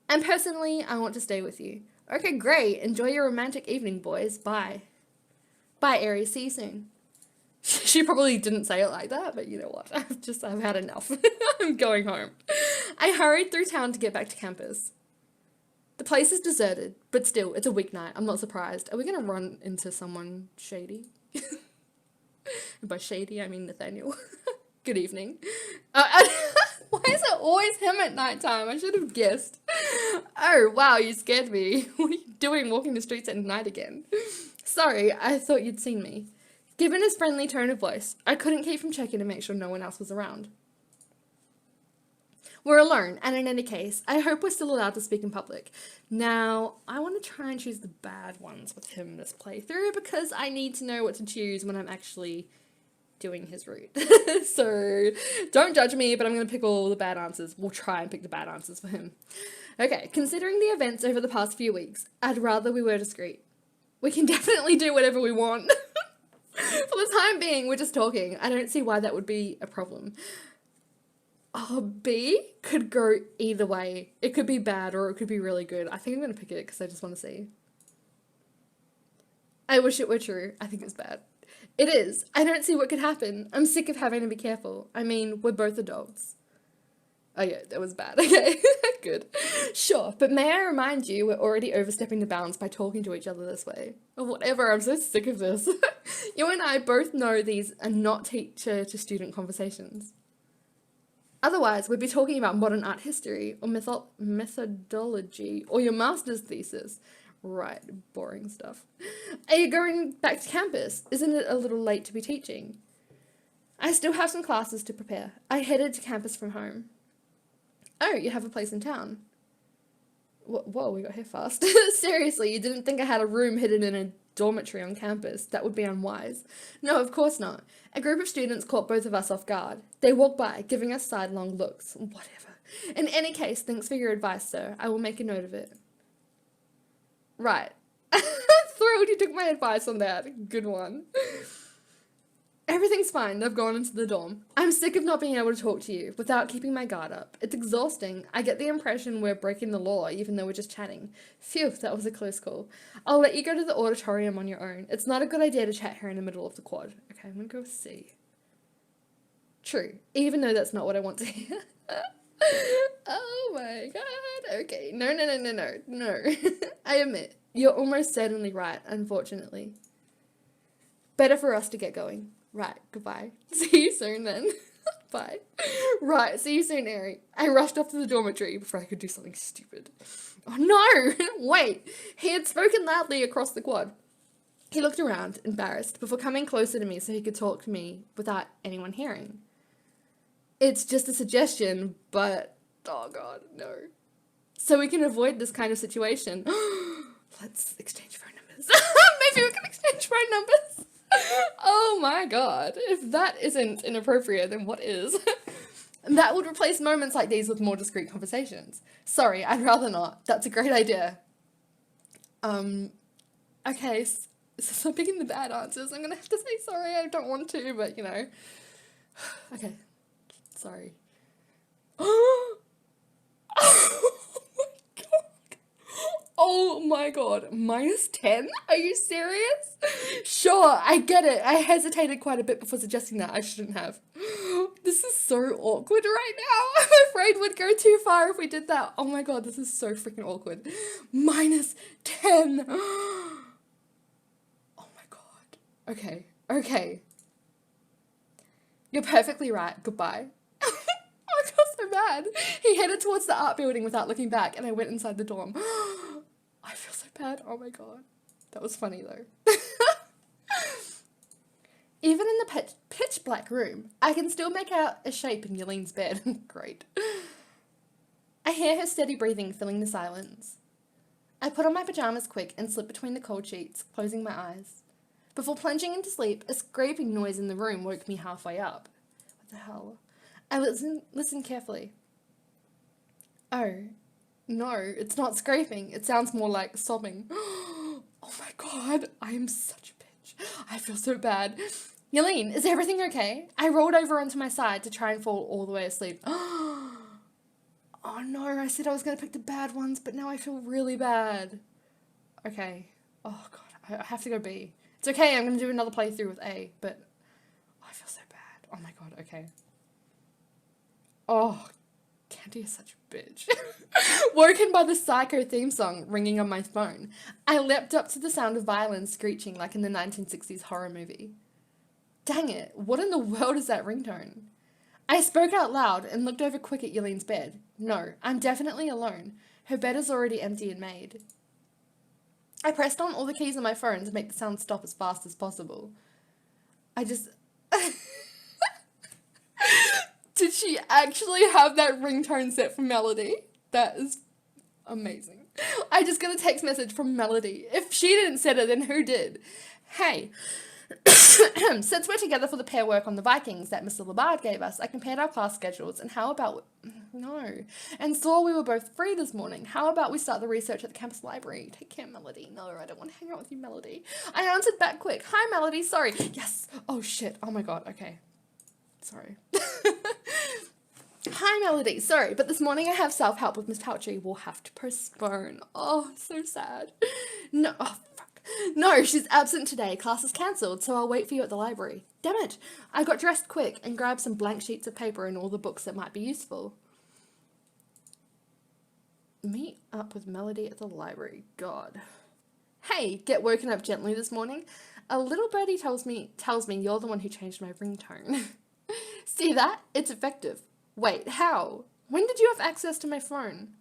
And personally, I want to stay with you. Okay, great. Enjoy your romantic evening, boys. Bye. Bye, Aries. See you soon. She probably didn't say it like that, but you know what? I've had enough. I'm going home. I hurried through town to get back to campus. The place is deserted, but still, it's a weeknight. I'm not surprised. Are we going to run into someone shady? And by shady, I mean Nathaniel. Good evening. Why is it always him at nighttime? I should have guessed. Oh, wow, you scared me. What are you doing walking the streets at night again? Sorry, I thought you'd seen me. Given his friendly tone of voice, I couldn't keep from checking to make sure no one else was around. We're alone, and in any case, I hope we're still allowed to speak in public. Now, I want to try and choose the bad ones with him this playthrough, because I need to know what to choose when I'm actually doing his route. So, don't judge me, but I'm going to pick all the bad answers. We'll try and pick the bad answers for him. Okay, considering the events over the past few weeks, I'd rather we were discreet. We can definitely do whatever we want. For the time being, we're just talking. I don't see why that would be a problem. Oh, B could go either way. It could be bad or it could be really good. I think I'm going to pick it because I just want to see. I wish it were true. I think it's bad. It is. I don't see what could happen. I'm sick of having to be careful. I mean, we're both adults. Oh yeah, that was bad. Okay, good. Sure, but may I remind you, we're already overstepping the bounds by talking to each other this way. Or whatever, I'm so sick of this. You and I both know these are not teacher-to-student conversations. Otherwise, we'd be talking about modern art history, or methodology, or your master's thesis. Right, boring stuff. Are you going back to campus? Isn't it a little late to be teaching? I still have some classes to prepare. I headed to campus from home. Oh, you have a place in town. Whoa, we got here fast. Seriously, you didn't think I had a room hidden in a dormitory on campus? That would be unwise. No, of course not. A group of students caught both of us off guard. They walked by, giving us sidelong looks. Whatever. In any case, thanks for your advice, sir. I will make a note of it. Right. Thrilled you took my advice on that. Good one. Everything's fine. I've gone into the dorm. I'm sick of not being able to talk to you without keeping my guard up. It's exhausting. I get the impression we're breaking the law even though we're just chatting. Phew, that was a close call. I'll let you go to the auditorium on your own. It's not a good idea to chat here in the middle of the quad. Okay, I'm gonna go with C. True, even though that's not what I want to hear. Oh my god. Okay, no. I admit, you're almost certainly right, unfortunately. Better for us to get going. Right, goodbye. See you soon then. Bye. Right, see you soon, Ari. I rushed off to the dormitory before I could do something stupid. Oh no! Wait! He had spoken loudly across the quad. He looked around, embarrassed, before coming closer to me so he could talk to me without anyone hearing. It's just a suggestion, but... oh god, no. So we can avoid this kind of situation. Let's exchange phone numbers. Maybe we can exchange phone numbers. Oh my god. If that isn't inappropriate, then what is? That would replace moments like these with more discreet conversations. Sorry, I'd rather not. That's a great idea. Okay, so I'm picking the bad answers. I'm gonna have to say sorry. I don't want to, but you know. Okay. Sorry. Oh my god, -10? Are you serious? Sure, I get it. I hesitated quite a bit before suggesting that. I shouldn't have. This is so awkward right now. I'm afraid we'd go too far if we did that. Oh my god, this is so freaking awkward. -10. Oh my god. Okay. You're perfectly right. Goodbye. I feel so bad. He headed towards the art building without looking back, and I went inside the dorm. I feel so bad. Oh my god. That was funny though. Even in the pitch black room, I can still make out a shape in Yelene's bed. Great. I hear her steady breathing filling the silence. I put on my pajamas quick and slip between the cold sheets, closing my eyes. Before plunging into sleep, a scraping noise in the room woke me halfway up. What the hell? I listened carefully. Oh, no, it's not scraping. It sounds more like sobbing. Oh my god, I am such a bitch. I feel so bad. Yelene, is everything okay? I rolled over onto my side to try and fall all the way asleep. Oh no, I said I was going to pick the bad ones, but now I feel really bad. Okay. Oh god, I have to go B. It's okay, I'm going to do another playthrough with A, but I feel so bad. Oh my god, okay. Oh, Candy is such a bitch. Woken by the Psycho theme song ringing on my phone, I leapt up to the sound of violins screeching like in the 1960s horror movie. Dang it, what in the world is that ringtone? I spoke out loud and looked over quick at Yelene's bed. No, I'm definitely alone. Her bed is already empty and made. I pressed on all the keys on my phone to make the sound stop as fast as possible. Did she actually have that ringtone set for Melody? That is amazing. I just got a text message from Melody. If she didn't set it, then who did? Hey, since we're together for the pair work on the Vikings that Mr. Labard gave us, I compared our class schedules, and how about... No. And saw we were both free this morning. How about we start the research at the campus library? Take care, Melody. No, I don't want to hang out with you, Melody. I answered back quick. Hi, Melody. Sorry. Yes. Oh, shit. Oh, my God. Okay. Sorry. Hi, Melody. Sorry, but this morning I have self-help with Miss Pouchy. We'll have to postpone. Oh, so sad. No. Oh, fuck. No, she's absent today. Class is cancelled, so I'll wait for you at the library. Damn it. I got dressed quick and grabbed some blank sheets of paper and all the books that might be useful. Meet up with Melody at the library. God. Hey, get woken up gently this morning. A little birdie tells me you're the one who changed my ringtone. See that? It's effective. Wait, how? When did you have access to my phone?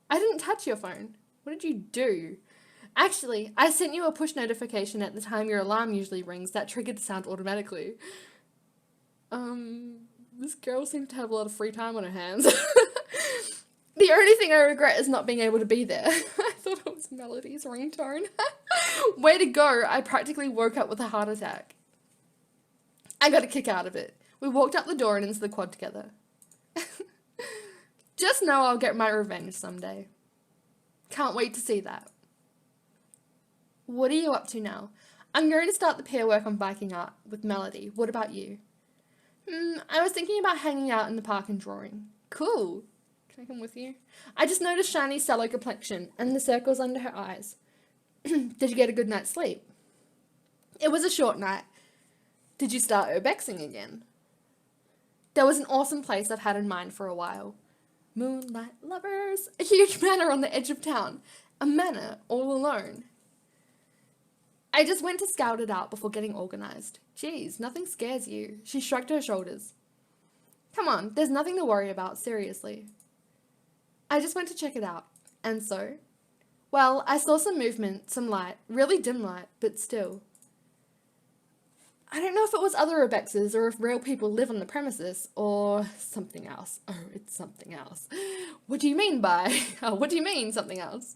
I didn't touch your phone. What did you do? Actually, I sent you a push notification at the time your alarm usually rings that triggered the sound automatically. This girl seems to have a lot of free time on her hands. The only thing I regret is not being able to be there. I thought it was Melody's ringtone. Way to go, I practically woke up with a heart attack. I got a kick out of it. We walked out the door and into the quad together. Just know I'll get my revenge someday. Can't wait to see that. What are you up to now? I'm going to start the peer work on Viking art with Melody. What about you? I was thinking about hanging out in the park and drawing. Cool. Can I come with you? I just noticed Shani's sallow complexion and the circles under her eyes. Did you get a good night's sleep? It was a short night. Did you start urbexing again? There was an awesome place I've had in mind for a while. Moonlight Lovers, a huge manor on the edge of town. A manor all alone. I just went to scout it out before getting organised. Geez, nothing scares you. She shrugged her shoulders. Come on, there's nothing to worry about, seriously. I just went to check it out. And so? Well, I saw some movement, some light, really dim light, but still. I don't know if it was other Rebexes or if real people live on the premises or something else. Oh, it's something else. What do you mean by, what do you mean something else?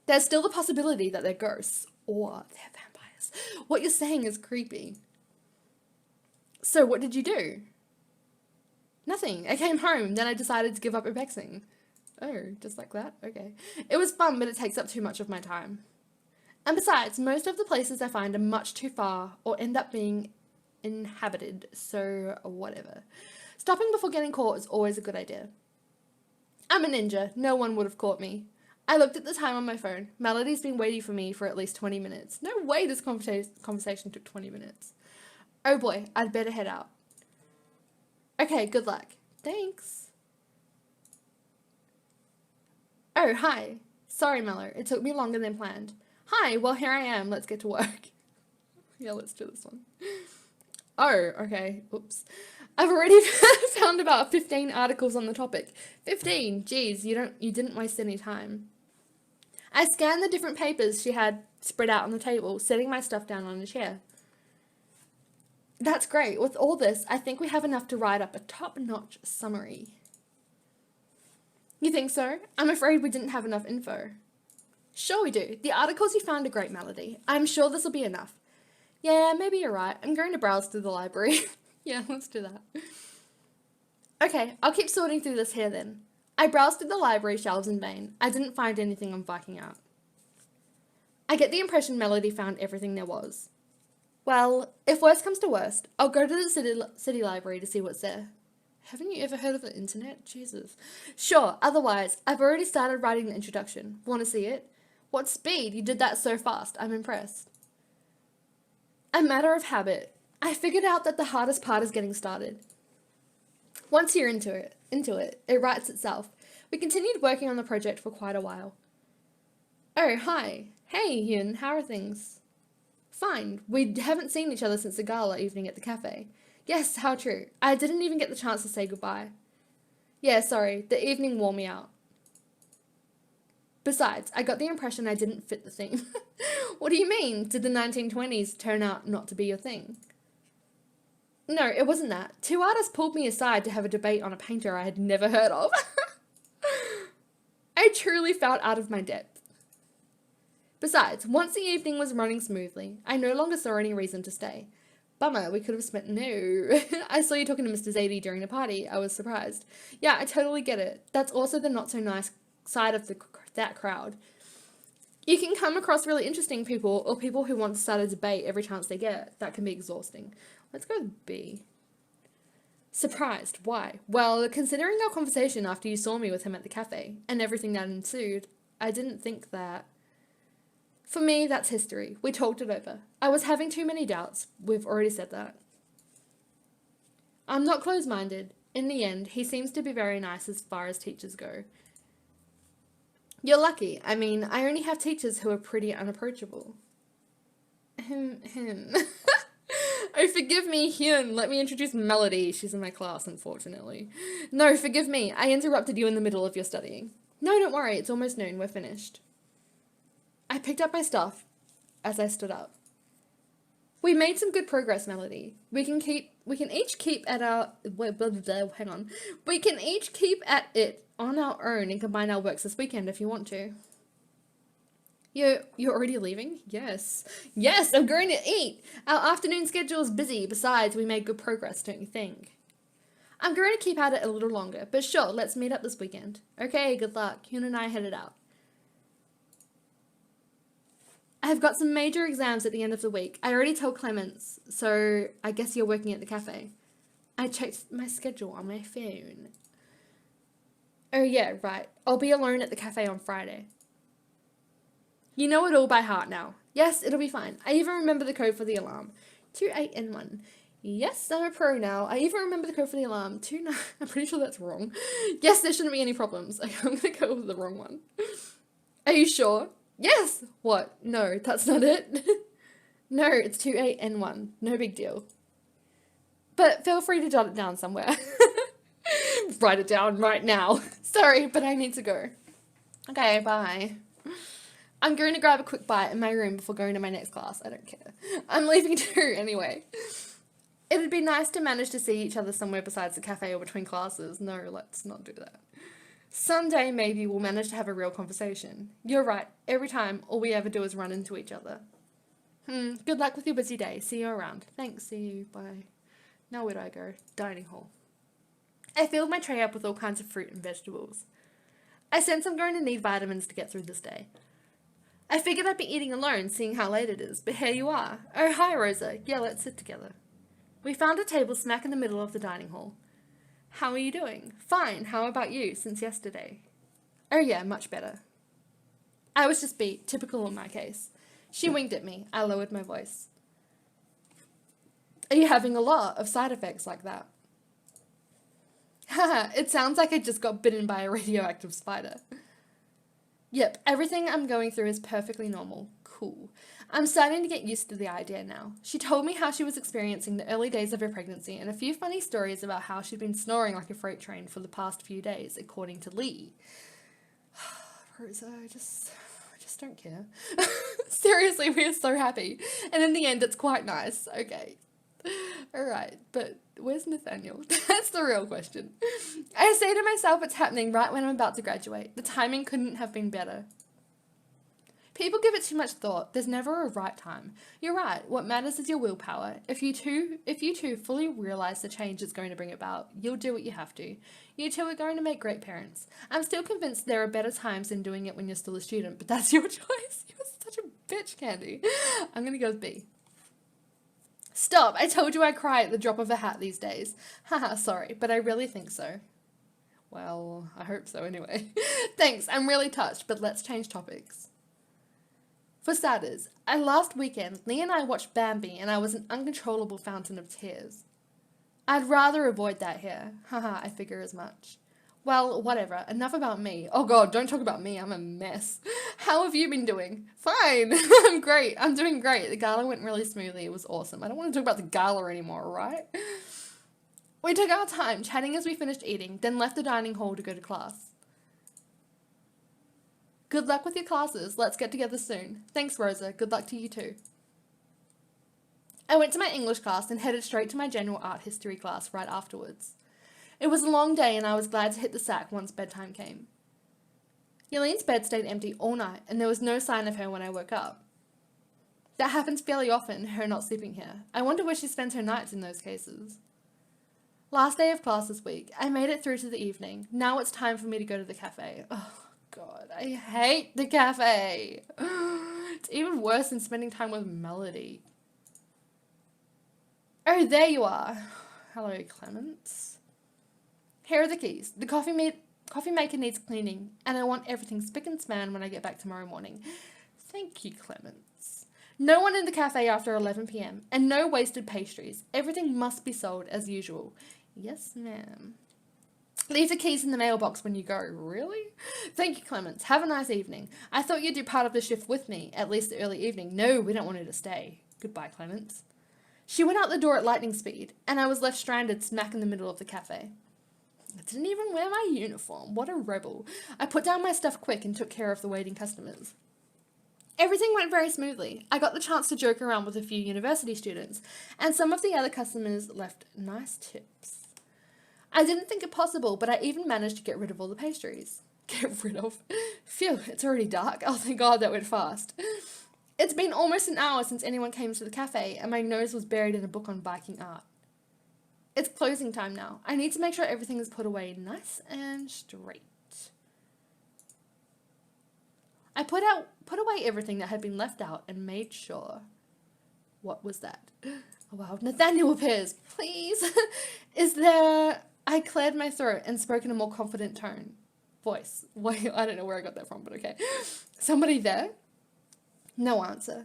There's still the possibility that they're ghosts or they're vampires. What you're saying is creepy. So what did you do? Nothing. I came home, then I decided to give up Rebexing. Oh, just like that? Okay. It was fun, but it takes up too much of my time. And besides, most of the places I find are much too far or end up being inhabited, so whatever. Stopping before getting caught is always a good idea. I'm a ninja. No one would have caught me. I looked at the time on my phone. Melody's been waiting for me for at least 20 minutes. No way this conversation took 20 minutes. Oh boy, I'd better head out. Okay, good luck. Thanks. Oh, hi. Sorry, Mello. It took me longer than planned. Hi, well, here I am. Let's get to work. Yeah, let's do this one. Oh, okay. Oops. I've already found about 15 articles on the topic. 15. Geez, you didn't waste any time. I scanned the different papers she had spread out on the table, setting my stuff down on a chair. That's great. With all this, I think we have enough to write up a top-notch summary. You think so? I'm afraid we didn't have enough info. Sure we do. The articles you found are great, Melody. I'm sure this will be enough. Yeah, maybe you're right. I'm going to browse through the library. Yeah, let's do that. Okay, I'll keep sorting through this here then. I browsed through the library shelves in vain. I didn't find anything on Viking art. I get the impression Melody found everything there was. Well, if worst comes to worst, I'll go to the city library to see what's there. Haven't you ever heard of the internet? Jesus. Sure, otherwise, I've already started writing the introduction. Want to see it? What speed? You did that so fast. I'm impressed. A matter of habit. I figured out that the hardest part is getting started. Once you're into it, it writes itself. We continued working on the project for quite a while. Oh, hi. Hey, Hyun, how are things? Fine. We haven't seen each other since the gala evening at the cafe. Yes, how true. I didn't even get the chance to say goodbye. Yeah, sorry. The evening wore me out. Besides, I got the impression I didn't fit the theme. What do you mean? Did the 1920s turn out not to be your thing? No, it wasn't that. Two artists pulled me aside to have a debate on a painter I had never heard of. I truly felt out of my depth. Besides, once the evening was running smoothly, I no longer saw any reason to stay. Bummer, we could have spent... No. I saw you talking to Mr. Zadie during the party. I was surprised. Yeah, I totally get it. That's also the not-so-nice side of that crowd. You can come across really interesting people or people who want to start a debate every chance they get. That can be exhausting. Let's go with B. Surprised. Why? Well, considering our conversation after you saw me with him at the cafe and everything that ensued, I didn't think that... For me, that's history. We talked it over. I was having too many doubts. We've already said that. I'm not close-minded. In the end, he seems to be very nice as far as teachers go. You're lucky. I mean, I only have teachers who are pretty unapproachable. Oh, forgive me, Hyun. Let me introduce Melody. She's in my class, unfortunately. No, forgive me. I interrupted you in the middle of your studying. No, don't worry. It's almost noon. We're finished. I picked up my stuff as I stood up. We made some good progress, Melody. We can each keep at it on our own and combine our works this weekend if you want to. You're already leaving? Yes. Yes, I'm going to eat. Our afternoon schedule is busy. Besides, we made good progress, don't you think? I'm going to keep at it a little longer, but sure, let's meet up this weekend. Okay, good luck. Hyun and I headed out. I've got some major exams at the end of the week. I already told Clements, so I guess you're working at the cafe. I checked my schedule on my phone. Oh yeah, right. I'll be alone at the cafe on Friday. You know it all by heart now. Yes, it'll be fine. I even remember the code for the alarm. 28N1. Yes, I'm a pro now. I even remember the code for the alarm. 29. I'm pretty sure that's wrong. Yes, there shouldn't be any problems. I'm gonna go with the wrong one. Are you sure? Yes! What? No, that's not it. No, it's 28N1. No big deal. But feel free to jot it down somewhere. Write it down right now. Sorry, but I need to go. Okay, bye. I'm going to grab a quick bite in my room before going to my next class. I don't care. I'm leaving too, anyway. It'd be nice to manage to see each other somewhere besides the cafe or between classes. No, let's not do that. Someday, maybe we'll manage to have a real conversation. You're right. Every time, all we ever do is run into each other. Good luck with your busy day. See you around. Thanks, see you. Bye. Now where do I go? Dining hall. I filled my tray up with all kinds of fruit and vegetables. I sense I'm going to need vitamins to get through this day. I figured I'd be eating alone, seeing how late it is, but here you are. Oh, hi, Rosa. Yeah, let's sit together. We found a table smack in the middle of the dining hall. How are you doing? Fine. How about you, since yesterday? Oh yeah, much better. I was just beat, typical in my case. She winked at me. I lowered my voice. Are you having a lot of side effects like that? Haha, it sounds like I just got bitten by a radioactive spider. Yep, everything I'm going through is perfectly normal. Cool. I'm starting to get used to the idea now. She told me how she was experiencing the early days of her pregnancy and a few funny stories about how she'd been snoring like a freight train for the past few days, according to Lee. Rosa, I just don't care. Seriously, we are so happy. And in the end, it's quite nice. Okay. Alright, but where's Nathaniel? That's the real question. I say to myself it's happening right when I'm about to graduate. The timing couldn't have been better. People give it too much thought. There's never a right time. You're right. What matters is your willpower. If you two fully realize the change it's going to bring about, you'll do what you have to. You two are going to make great parents. I'm still convinced there are better times than doing it when you're still a student, but that's your choice. You're such a bitch, Candy. I'm going to go with B. Stop! I told you I cry at the drop of a hat these days. Haha, sorry, but I really think so. Well, I hope so anyway. Thanks, I'm really touched, but let's change topics. For starters, last weekend, Lee and I watched Bambi and I was an uncontrollable fountain of tears. I'd rather avoid that here. Haha, I figure as much. Well, whatever, enough about me. Oh god, don't talk about me, I'm a mess. How have you been doing? Fine, I'm great, I'm doing great. The gala went really smoothly, it was awesome. I don't want to talk about the gala anymore, right? We took our time, chatting as we finished eating, then left the dining hall to go to class. Good luck with your classes, let's get together soon. Thanks, Rosa, good luck to you too. I went to my English class and headed straight to my general art history class right afterwards. It was a long day and I was glad to hit the sack once bedtime came. Yolene's bed stayed empty all night and there was no sign of her when I woke up. That happens fairly often, her not sleeping here. I wonder where she spends her nights in those cases. Last day of class this week. I made it through to the evening. Now it's time for me to go to the cafe. Oh god, I hate the cafe. It's even worse than spending time with Melody. Oh, there you are. Hello, Clements. Here are the keys. The coffee maker needs cleaning, and I want everything spick and span when I get back tomorrow morning. Thank you, Clements. No one in the cafe after 11 p.m, and no wasted pastries. Everything must be sold as usual. Yes, ma'am. Leave the keys in the mailbox when you go. Really? Thank you, Clements. Have a nice evening. I thought you'd do part of the shift with me, at least the early evening. No, we don't want her to stay. Goodbye, Clements. She went out the door at lightning speed, and I was left stranded smack in the middle of the cafe. I didn't even wear my uniform. What a rebel. I put down my stuff quick and took care of the waiting customers. Everything went very smoothly. I got the chance to joke around with a few university students, and some of the other customers left nice tips. I didn't think it possible, but I even managed to get rid of all the pastries. Get rid of? Phew, it's already dark. Oh, thank God that went fast. It's been almost an hour since anyone came to the cafe, and my nose was buried in a book on Viking art. It's closing time now. I need to make sure everything is put away nice and straight. I put away everything that had been left out and made sure. What was that? Oh wow, Nathaniel appears. Please. Is there... I cleared my throat and spoke in a more confident voice. Wait, I don't know where I got that from, but okay. Somebody there? No answer.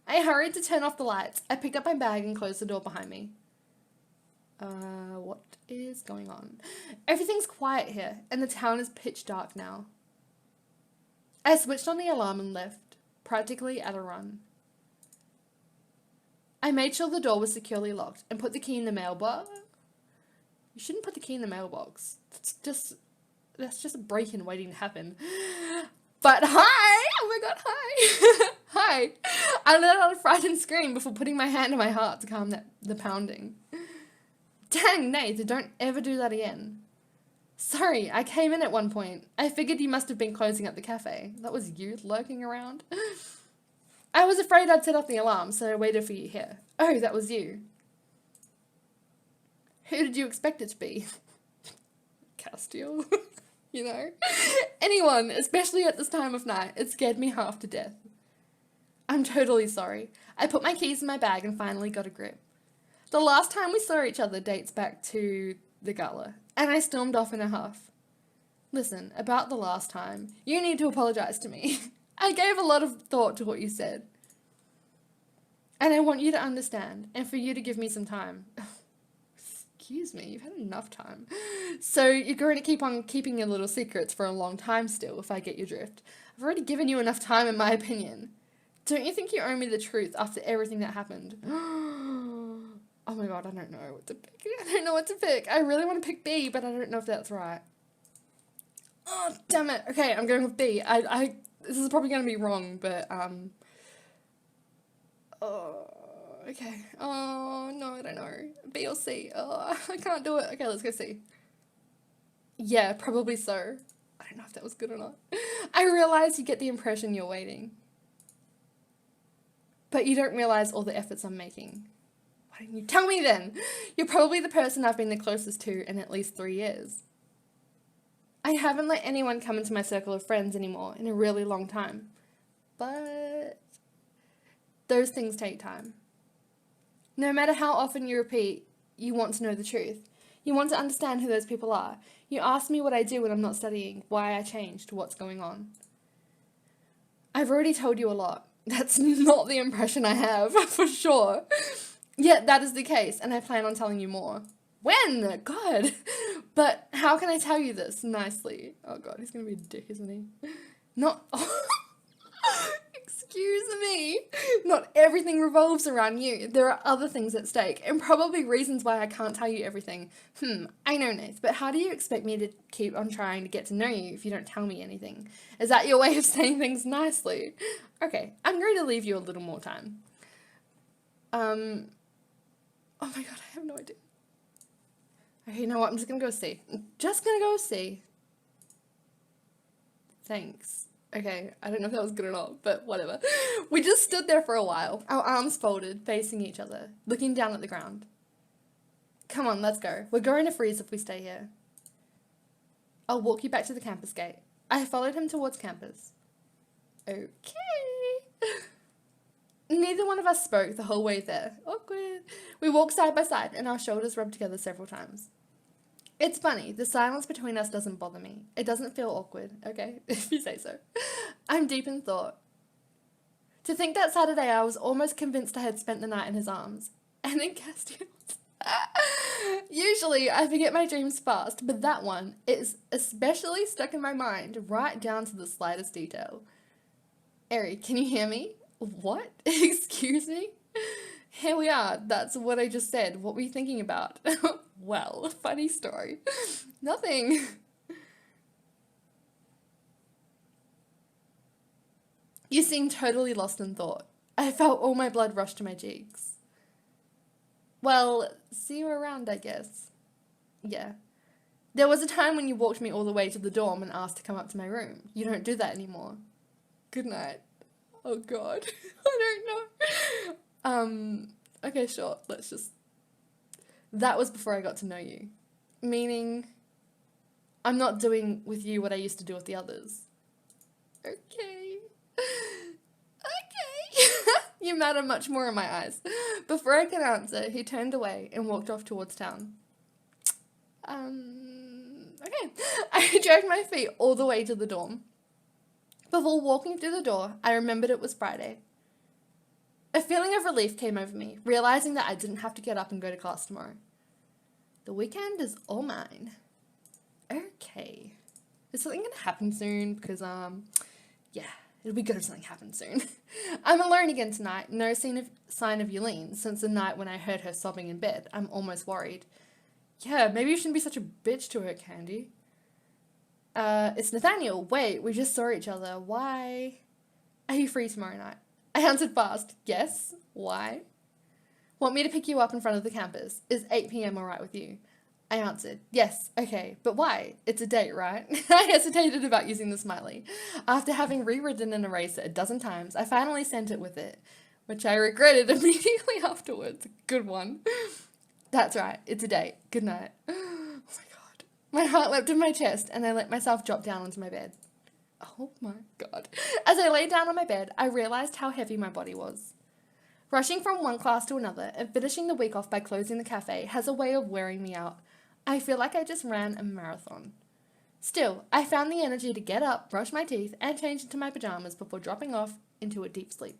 I hurried to turn off the lights. I picked up my bag and closed the door behind me. What is going on? Everything's quiet here, and the town is pitch dark now. I switched on the alarm and left, practically at a run. I made sure the door was securely locked and put the key in the mailbox. You shouldn't put the key in the mailbox. That's just a break-in waiting to happen. But hi! Oh my god, hi! Hi! I let out a frightened scream before putting my hand on my heart to calm the pounding. Dang, Nate, don't ever do that again. Sorry, I came in at one point. I figured you must have been closing up the cafe. That was you lurking around? I was afraid I'd set off the alarm, so I waited for you here. Oh, that was you. Who did you expect it to be? Castiel. You know? Anyone, especially at this time of night. It scared me half to death. I'm totally sorry. I put my keys in my bag and finally got a grip. The last time we saw each other dates back to the gala, and I stormed off in a huff. Listen, about the last time, you need to apologize to me. I gave a lot of thought to what you said. And I want you to understand, and for you to give me some time. Excuse me, you've had enough time. So you're going to keep on keeping your little secrets for a long time still, if I get your drift. I've already given you enough time, in my opinion. Don't you think you owe me the truth after everything that happened? Oh my god, I don't know what to pick. I don't know what to pick. I really want to pick B, but I don't know if that's right. Oh, damn it. Okay, I'm going with B. This is probably going to be wrong, but, oh, okay. Oh, no, I don't know. B or C. Oh, I can't do it. Okay, let's go C. Yeah, probably so. I don't know if that was good or not. I realize you get the impression you're waiting. But you don't realize all the efforts I'm making. Why didn't you tell me then? You're probably the person I've been the closest to in at least 3 years. I haven't let anyone come into my circle of friends anymore in a really long time. But those things take time. No matter how often you repeat, you want to know the truth. You want to understand who those people are. You ask me what I do when I'm not studying, why I changed, what's going on. I've already told you a lot. That's not the impression I have, for sure. Yet that is the case, and I plan on telling you more. When? God. But how can I tell you this nicely? Oh god, he's gonna be a dick, isn't he? Not... Excuse me. Not everything revolves around you. There are other things at stake, and probably reasons why I can't tell you everything. I know, Nath, but how do you expect me to keep on trying to get to know you if you don't tell me anything? Is that your way of saying things nicely? Okay, I'm going to leave you a little more time. Oh my god, I have no idea. Okay, you know what? I'm just gonna go C. Just gonna go C. Thanks. Okay, I don't know if that was good or not, but whatever. We just stood there for a while, our arms folded, facing each other, looking down at the ground. Come on, let's go. We're going to freeze if we stay here. I'll walk you back to the campus gate. I followed him towards campus. Okay. Neither one of us spoke the whole way there. Awkward. We walked side by side, and our shoulders rubbed together several times. It's funny, the silence between us doesn't bother me. It doesn't feel awkward, okay? If you say so. I'm deep in thought. To think that Saturday I was almost convinced I had spent the night in his arms. And in Castiel's. Usually I forget my dreams fast, but that one is especially stuck in my mind, right down to the slightest detail. Eri, can you hear me? What? Excuse me? Here we are. That's what I just said. What were you thinking about? Well, funny story. Nothing. You seemed totally lost in thought. I felt all my blood rush to my cheeks. Well, see you around, I guess. Yeah. There was a time when you walked me all the way to the dorm and asked to come up to my room. You don't do that anymore. Good night. Oh god. I don't know. Okay, sure. Let's just... That was before I got to know you. Meaning, I'm not doing with you what I used to do with the others. Okay. Okay. You matter much more in my eyes. Before I could answer, he turned away and walked off towards town. Okay. I dragged my feet all the way to the dorm. Before walking through the door, I remembered it was Friday. A feeling of relief came over me, realizing that I didn't have to get up and go to class tomorrow. The weekend is all mine. Okay. Is something gonna happen soon? Because, yeah, it'll be good if something happens soon. I'm alone again tonight. No sign of Yelene since the night when I heard her sobbing in bed. I'm almost worried. Yeah, maybe you shouldn't be such a bitch to her, Candy. It's Nathaniel. Wait, we just saw each other. Why? Are you free tomorrow night? I answered fast. Yes. Why? Want me to pick you up in front of the campus? Is 8 p.m. alright with you? I answered, yes, okay, but why? It's a date, right? I hesitated about using the smiley. After having rewritten an eraser a dozen times, I finally sent it with it, which I regretted immediately afterwards. Good one. That's right, it's a date. Good night. Oh my god. My heart leapt in my chest, and I let myself drop down onto my bed. Oh my god. As I lay down on my bed, I realized how heavy my body was. Rushing from one class to another and finishing the week off by closing the cafe has a way of wearing me out. I feel like I just ran a marathon. Still, I found the energy to get up, brush my teeth, and change into my pajamas before dropping off into a deep sleep.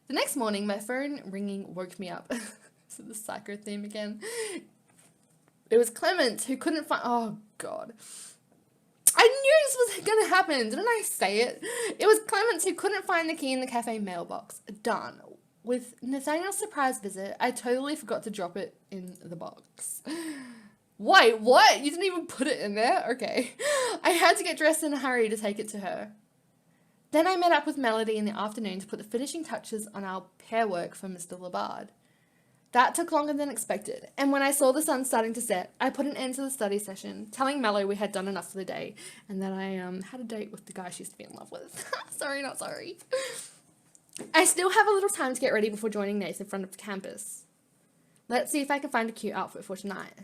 The next morning, my phone ringing woke me up. So the psycho theme again. It was Clement who couldn't find... Oh, God. I knew this was going to happen. Didn't I say it? It was Clement who couldn't find the key in the cafe mailbox. Done. With Nathaniel's surprise visit, I totally forgot to drop it in the box. Wait, what? You didn't even put it in there? Okay. I had to get dressed in a hurry to take it to her. Then I met up with Melody in the afternoon to put the finishing touches on our pair work for Mr. Labard. That took longer than expected, and when I saw the sun starting to set, I put an end to the study session, telling Mello we had done enough for the day, and that I had a date with the guy she used to be in love with. Sorry, not sorry. I still have a little time to get ready before joining Nate in front of the campus. Let's see if I can find a cute outfit for tonight.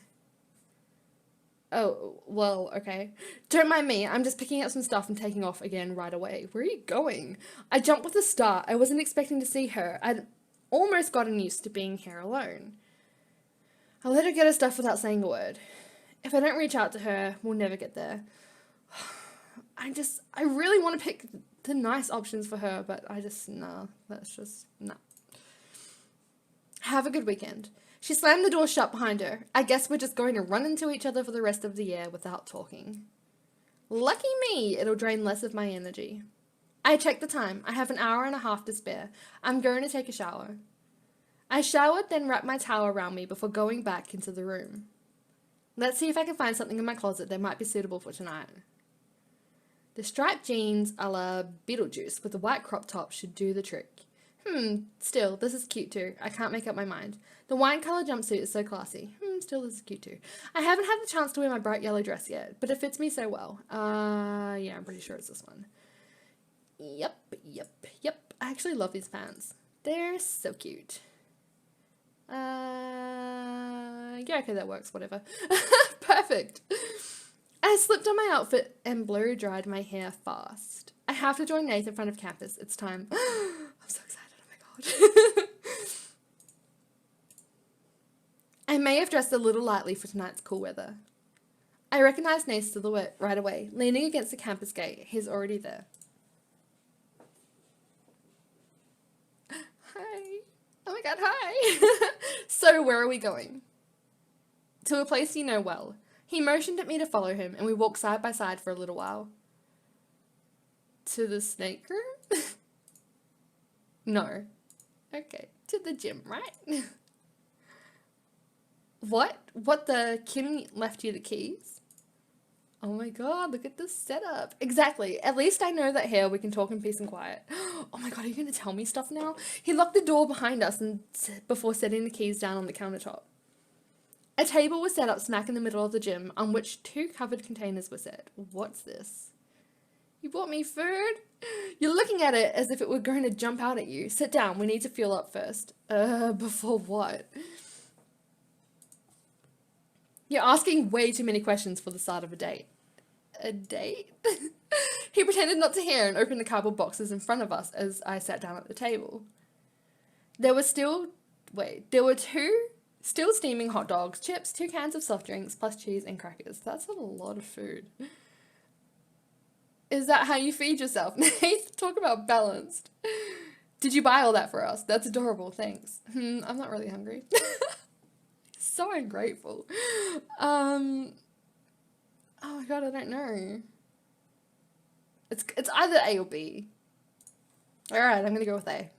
Oh, well, okay. Don't mind me, I'm just picking up some stuff and taking off again right away. Where are you going? I jumped with a start. I wasn't expecting to see her. I'd almost gotten used to being here alone. I'll let her get her stuff without saying a word. If I don't reach out to her, we'll never get there. I really want to pick the nice options for her, but no. Have a good weekend. She slammed the door shut behind her. I guess we're just going to run into each other for the rest of the year without talking. Lucky me, it'll drain less of my energy. I checked the time. I have an hour and a half to spare. I'm going to take a shower. I showered, then wrapped my towel around me before going back into the room. Let's see if I can find something in my closet that might be suitable for tonight. The striped jeans a la Beetlejuice with the white crop top should do the trick. Still, this is cute too. I can't make up my mind. The wine color jumpsuit is so classy. Still, this is cute too. I haven't had the chance to wear my bright yellow dress yet, but it fits me so well. Yeah, I'm pretty sure it's this one. Yep. I actually love these pants. They're so cute. Yeah, okay, that works, whatever. Perfect. I slipped on my outfit and blow dried my hair fast. I have to join Nate in front of campus. It's time. I'm so excited, oh my god. I may have dressed a little lightly for tonight's cool weather. I recognized Nate's silhouette right away, leaning against the campus gate. He's already there. Hi. Oh my god, hi. So, where are we going? To a place you know well. He motioned at me to follow him, and we walked side by side for a little while. To the snake room? No. Okay, to the gym, right? What? What, the Kim left you the keys? Oh my god, look at this setup. Exactly. At least I know that here we can talk in peace and quiet. Oh my god, are you going to tell me stuff now? He locked the door behind us before setting the keys down on the countertop. A table was set up smack in the middle of the gym, on which 2 covered containers were set. What's this? You bought me food? You're looking at it as if it were going to jump out at you. Sit down, we need to fuel up first. Before what? You're asking way too many questions for the start of a date. A date? He pretended not to hear and opened the cardboard boxes in front of us as I sat down at the table. There were two still steaming hot dogs, chips, 2 cans of soft drinks, plus cheese and crackers. That's a lot of food. Is that how you feed yourself? Nate, talk about balanced. Did you buy all that for us? That's adorable, thanks. I'm not really hungry. So ungrateful. Oh my god, I don't know. It's either A or B. Alright, I'm gonna go with A.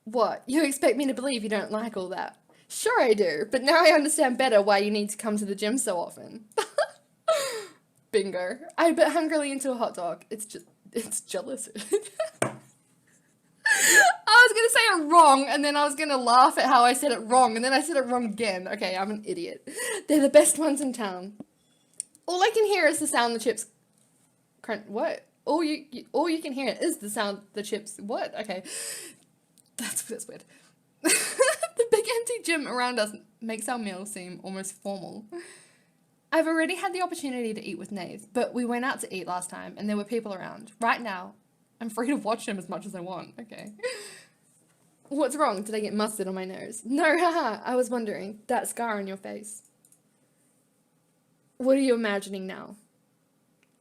What? You expect me to believe you don't like all that? Sure I do, but now I understand better why you need to come to the gym so often. Bingo. I bit hungrily into a hot dog. It's jealous. I was gonna say it wrong, and then I was gonna laugh at how I said it wrong, and then I said it wrong again. Okay, I'm an idiot. They're the best ones in town. All I can hear is the sound the chips crunch. What? All you can hear is the sound the chips. What? Okay. That's weird. The big empty gym around us makes our meal seem almost formal. I've already had the opportunity to eat with Nate, but we went out to eat last time and there were people around. Right now, I'm free to watch him as much as I want. Okay. What's wrong? Did I get mustard on my nose? No, haha. I was wondering. That scar on your face. What are you imagining now?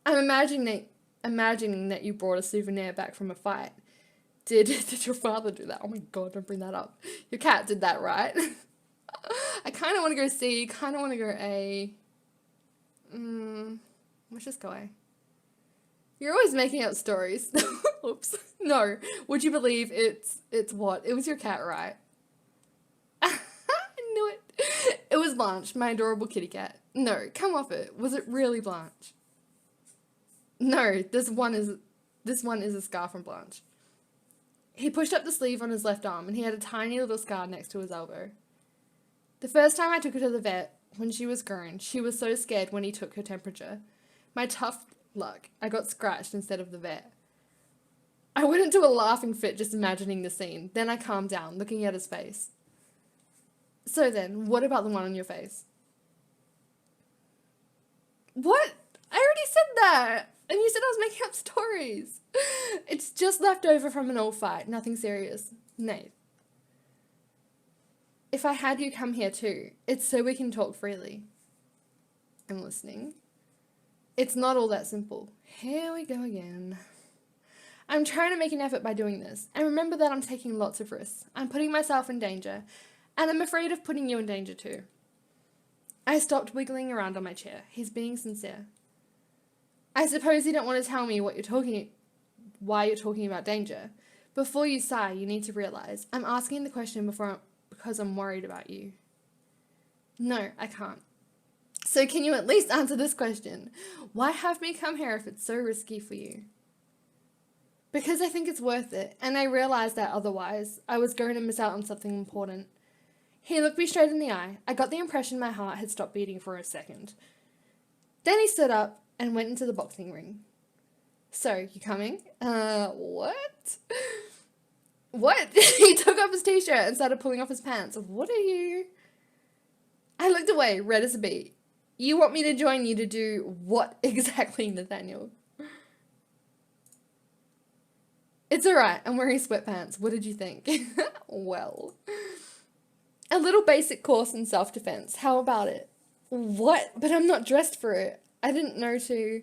I'm imagining that you brought a souvenir back from a fight. Did your father do that? Oh my god, don't bring that up. Your cat did that, right? I kind of want to go C, kind of want to go A. Let's just go A. You're always making up stories. Oops. No. Would you believe it's what? It was your cat, right? I knew it. It was Blanche, my adorable kitty cat. No, come off it. Was it really Blanche? No, this one is a scar from Blanche. He pushed up the sleeve on his left arm, and he had a tiny little scar next to his elbow. The first time I took her to the vet, when she was grown, she was so scared when he took her temperature. My tough luck, I got scratched instead of the vet. I went into a laughing fit just imagining the scene. Then I calmed down, looking at his face. So then, what about the one on your face? What? I already said that! And you said I was making up stories. It's just left over from an old fight. Nothing serious. Nate. If I had you come here too, it's so we can talk freely. I'm listening. It's not all that simple. Here we go again. I'm trying to make an effort by doing this. And remember that I'm taking lots of risks. I'm putting myself in danger. And I'm afraid of putting you in danger too. I stopped wiggling around on my chair. He's being sincere. I suppose you don't want to tell me why you're talking about danger. Before you sigh, you need to realize I'm asking the question because I'm worried about you. No, I can't. So can you at least answer this question? Why have me come here if it's so risky for you? Because I think it's worth it, and I realized that otherwise I was going to miss out on something important. He looked me straight in the eye. I got the impression my heart had stopped beating for a second. Then he stood up and went into the boxing ring. So, you coming? What? What? He took off his t-shirt and started pulling off his pants. What are you? I looked away, red as a bee. You want me to join you to do what exactly, Nathaniel? It's alright, I'm wearing sweatpants. What did you think? Well. A little basic course in self-defense. How about it? What? But I'm not dressed for it. I didn't know to.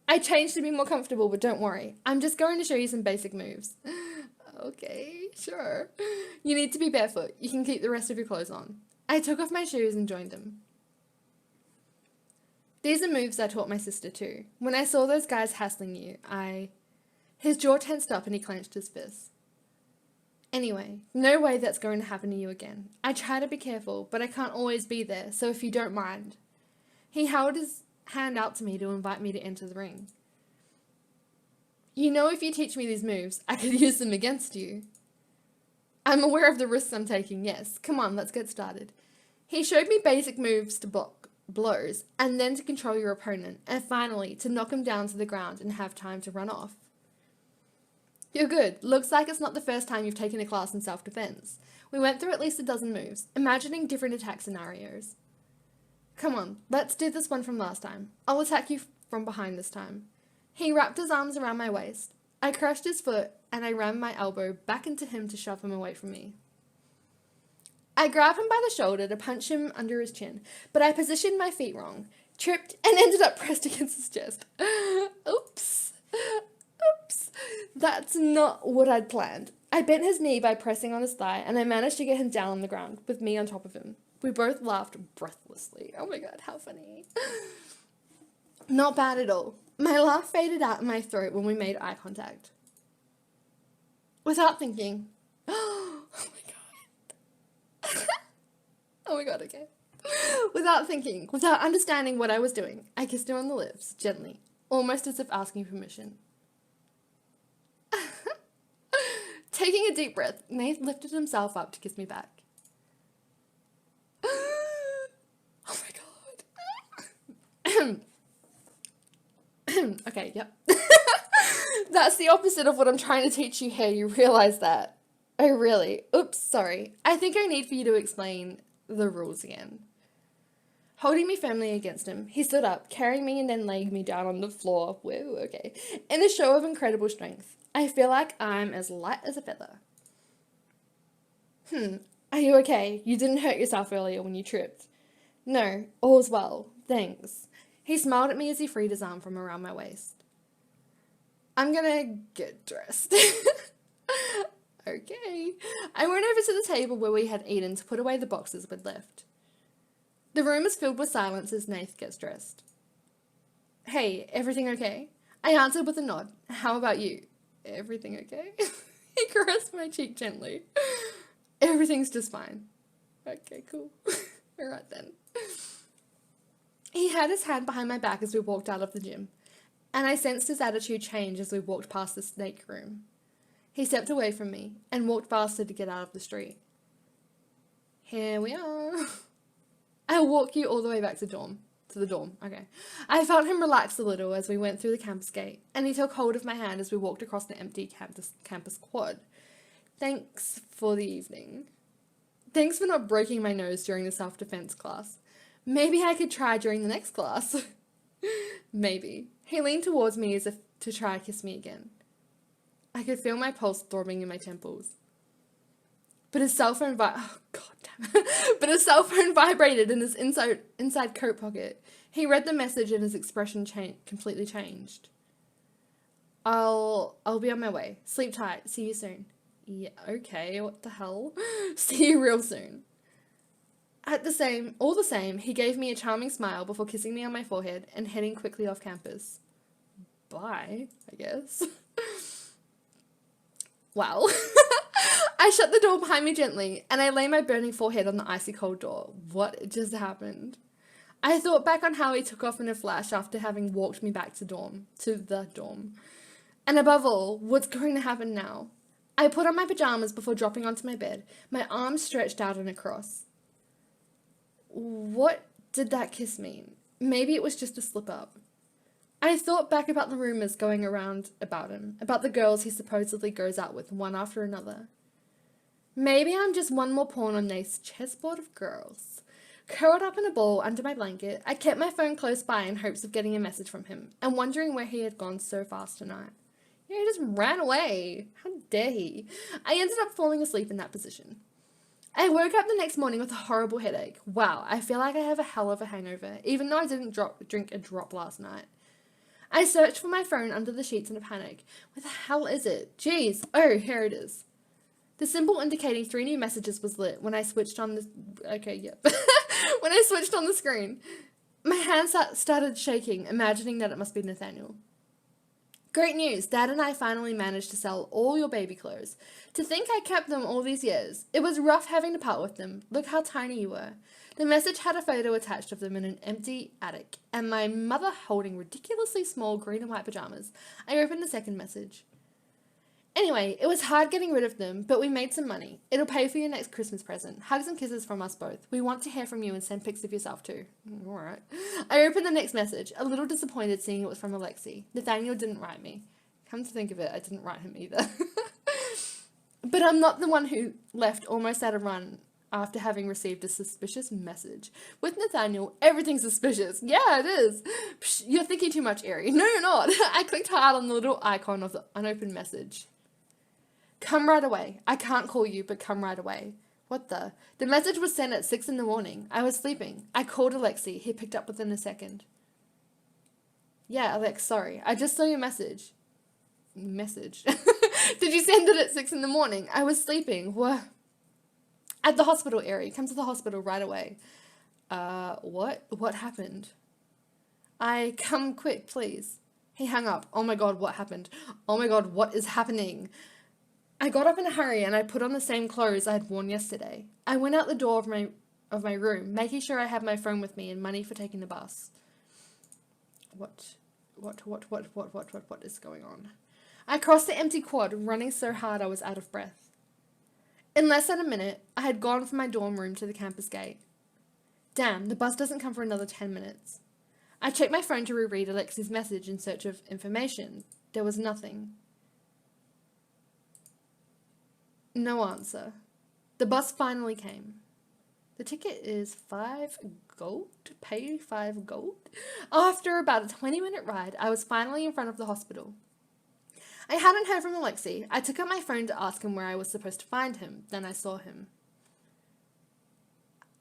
I changed to be more comfortable, but don't worry. I'm just going to show you some basic moves. Okay, sure. You need to be barefoot. You can keep the rest of your clothes on. I took off my shoes and joined him. These are moves I taught my sister too. When I saw those guys hassling you, His jaw tensed up and he clenched his fists. Anyway, no way that's going to happen to you again. I try to be careful, but I can't always be there, so if you don't mind. He held his hand out to me to invite me to enter the ring. You know, if you teach me these moves, I could use them against you. I'm aware of the risks I'm taking, yes. Come on, let's get started. He showed me basic moves to block blows, and then to control your opponent, and finally, to knock him down to the ground and have time to run off. You're good. Looks like it's not the first time you've taken a class in self-defense. We went through at least a dozen moves, imagining different attack scenarios. Come on, let's do this one from last time. I'll attack you from behind this time. He wrapped his arms around my waist. I crushed his foot, and I rammed my elbow back into him to shove him away from me. I grabbed him by the shoulder to punch him under his chin, but I positioned my feet wrong, tripped, and ended up pressed against his chest. Oops. Oops. That's not what I'd planned. I bent his knee by pressing on his thigh, and I managed to get him down on the ground, with me on top of him. We both laughed breathlessly. Oh my god, how funny. Not bad at all. My laugh faded out in my throat when we made eye contact. Without thinking, oh my god. Oh my god, okay. Without thinking, without understanding what I was doing, I kissed him on the lips, gently, almost as if asking permission. Taking a deep breath, Nath lifted himself up to kiss me back. Oh my god. Okay, yep. That's the opposite of what I'm trying to teach you here, you realize that? Oh, really? Oops, sorry. I think I need for you to explain the rules again. Holding me firmly against him, he stood up, carrying me and then laying me down on the floor. Whoa, okay. In a show of incredible strength. I feel like I'm as light as a feather. Are you okay? You didn't hurt yourself earlier when you tripped. No, all's well. Thanks. He smiled at me as he freed his arm from around my waist. I'm gonna get dressed. Okay. I went over to the table where we had eaten to put away the boxes we'd left. The room is filled with silence as Nath gets dressed. Hey, everything okay? I answered with a nod. How about you? Everything okay? He caressed my cheek gently. Everything's just fine. Okay, cool. Alright then. He had his hand behind my back as we walked out of the gym, and I sensed his attitude change as we walked past the snake room. He stepped away from me and walked faster to get out of the street. Here we are. I'll walk you all the way back to the dorm. Okay. I felt him relax a little as we went through the campus gate, and he took hold of my hand as we walked across the empty campus quad. Thanks for the evening. Thanks for not breaking my nose during the self-defense class. Maybe I could try during the next class. Maybe. He leaned towards me as if to try to kiss me again. I could feel my pulse throbbing in my temples. But his cell phone But his cell phone vibrated in his inside coat pocket. He read the message and his expression completely changed. I'll be on my way. Sleep tight. See you soon. Yeah, okay, what the hell? See you real soon. All the same, he gave me a charming smile before kissing me on my forehead and heading quickly off campus. Bye, I guess. Well, I shut the door behind me gently, and I lay my burning forehead on the icy cold door. What just happened? I thought back on how he took off in a flash after having walked me back to the dorm. And above all, what's going to happen now? I put on my pajamas before dropping onto my bed, my arms stretched out in a cross. What did that kiss mean? Maybe it was just a slip-up. I thought back about the rumors going around about him, about the girls he supposedly goes out with one after another. Maybe I'm just one more pawn on Nate's chessboard of girls. Curled up in a ball under my blanket, I kept my phone close by in hopes of getting a message from him, and wondering where he had gone so fast tonight. Yeah, he just ran away. How dare he? I ended up falling asleep in that position. I woke up the next morning with a horrible headache. Wow, I feel like I have a hell of a hangover, even though I didn't drink a drop last night. I searched for my phone under the sheets in a panic. Where the hell is it? Jeez. Oh, here it is. The symbol indicating 3 new messages was lit when I switched on the... Okay, yep. When I switched on the screen. My hands started shaking, imagining that it must be Nathaniel. Great news, Dad and I finally managed to sell all your baby clothes. To think I kept them all these years. It was rough having to part with them. Look how tiny you were. The message had a photo attached of them in an empty attic, and my mother holding ridiculously small green and white pajamas. I opened the second message. Anyway, it was hard getting rid of them, but we made some money. It'll pay for your next Christmas present. Hugs and kisses from us both. We want to hear from you and send pics of yourself too. Alright. I opened the next message, a little disappointed seeing it was from Alexi. Nathaniel didn't write me. Come to think of it, I didn't write him either. But I'm not the one who left almost at a run after having received a suspicious message. With Nathaniel, everything's suspicious. Yeah, it is. Psh, you're thinking too much, Ari. No, you're not. I clicked hard on the little icon of the unopened message. Come right away. I can't call you, but come right away. What the? The message was sent at 6 in the morning. I was sleeping. I called Alexei. He picked up within a second. Yeah, Alex, sorry. I just saw your message. Message? Did you send it at 6 in the morning? I was sleeping. What? At the hospital area. Come to the hospital right away. What? What happened? Come quick, please. He hung up. Oh my god, what happened? Oh my god, what is happening? I got up in a hurry and I put on the same clothes I had worn yesterday. I went out the door of my room, making sure I had my phone with me and money for taking the bus. What is going on? I crossed the empty quad, running so hard I was out of breath. In less than a minute, I had gone from my dorm room to the campus gate. Damn, the bus doesn't come for another 10 minutes. I checked my phone to reread Alexei's message in search of information. There was nothing. No answer. The bus finally came. The ticket is 5 gold? Pay 5 gold? After about a 20-minute ride, I was finally in front of the hospital. I hadn't heard from Alexei. I took out my phone to ask him where I was supposed to find him. Then I saw him.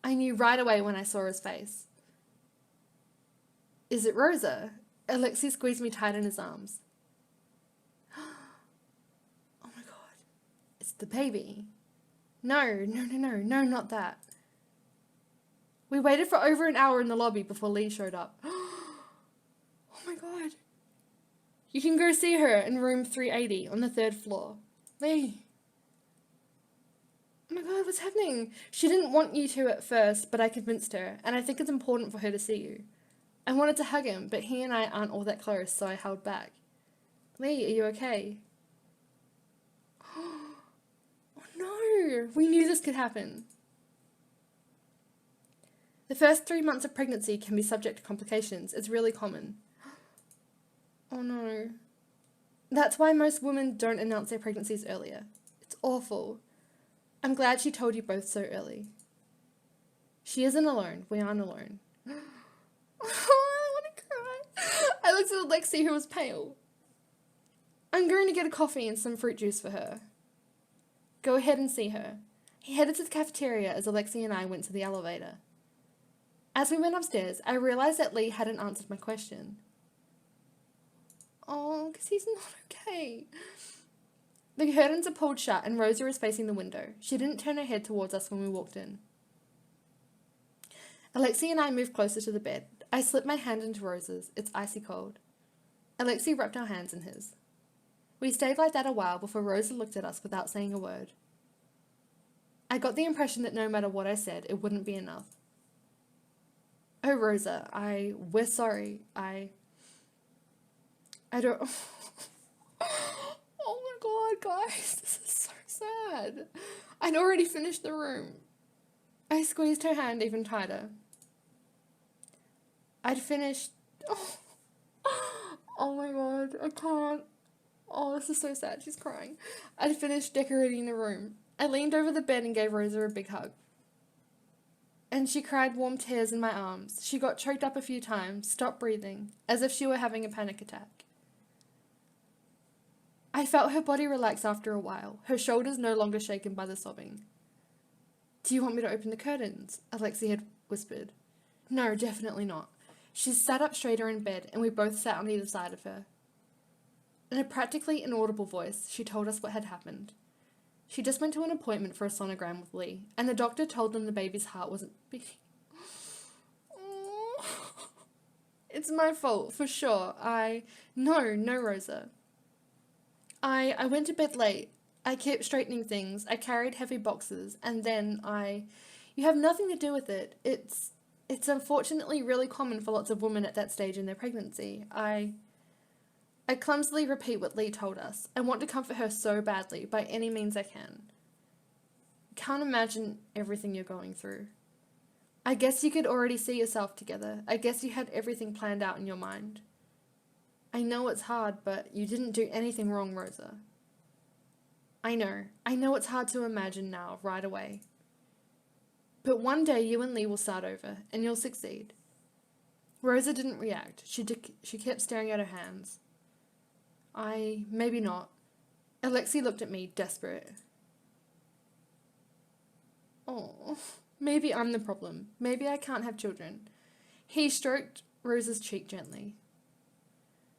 I knew right away when I saw his face. Is it Rosa? Alexei squeezed me tight in his arms. Oh my god. It's the baby. No, not that. We waited for over an hour in the lobby before Lee showed up. Oh my god. You can go see her in room 380 on the 3rd floor. Lee. Oh my god, what's happening? She didn't want you to at first, but I convinced her, and I think it's important for her to see you. I wanted to hug him, but he and I aren't all that close, so I held back. Lee, are you okay? Oh no, we knew this could happen. The first 3 months of pregnancy can be subject to complications. It's really common. Oh no. That's why most women don't announce their pregnancies earlier. It's awful. I'm glad she told you both so early. She isn't alone. We aren't alone. Oh, I want to cry. I looked at Alexei, who was pale. I'm going to get a coffee and some fruit juice for her. Go ahead and see her. He headed to the cafeteria as Alexei and I went to the elevator. As we went upstairs, I realized that Lee hadn't answered my question. Oh, because he's not okay. The curtains are pulled shut and Rosa is facing the window. She didn't turn her head towards us when we walked in. Alexei and I moved closer to the bed. I slipped my hand into Rosa's. It's icy cold. Alexei wrapped our hands in his. We stayed like that a while before Rosa looked at us without saying a word. I got the impression that no matter what I said, it wouldn't be enough. Oh, Rosa, we're sorry. I don't... Oh my god, guys, this is so sad. I'd already finished the room. I squeezed her hand even tighter. I'd finished... Oh my god, I can't. Oh, this is so sad, she's crying. I'd finished decorating the room. I leaned over the bed and gave Rosa a big hug. And she cried warm tears in my arms. She got choked up a few times, stopped breathing, as if she were having a panic attack. I felt her body relax after a while, her shoulders no longer shaken by the sobbing. Do you want me to open the curtains? Alexei had whispered. No, definitely not. She sat up straighter in bed, and we both sat on either side of her. In a practically inaudible voice, she told us what had happened. She just went to an appointment for a sonogram with Lee, and the doctor told them the baby's heart wasn't beating. Oh. It's my fault, for sure. No, Rosa. I went to bed late. I kept straightening things. I carried heavy boxes, and then You have nothing to do with it. It's unfortunately really common for lots of women at that stage in their pregnancy. I clumsily repeat what Lee told us. I want to comfort her so badly, by any means I can. Can't imagine everything you're going through. I guess you could already see yourself together. I guess you had everything planned out in your mind. I know it's hard, but you didn't do anything wrong, Rosa. I know it's hard to imagine now, right away. But one day you and Lee will start over, and you'll succeed. Rosa didn't react. She kept staring at her hands. Maybe not. Alexei looked at me, desperate. Oh, maybe I'm the problem. Maybe I can't have children. He stroked Rosa's cheek gently.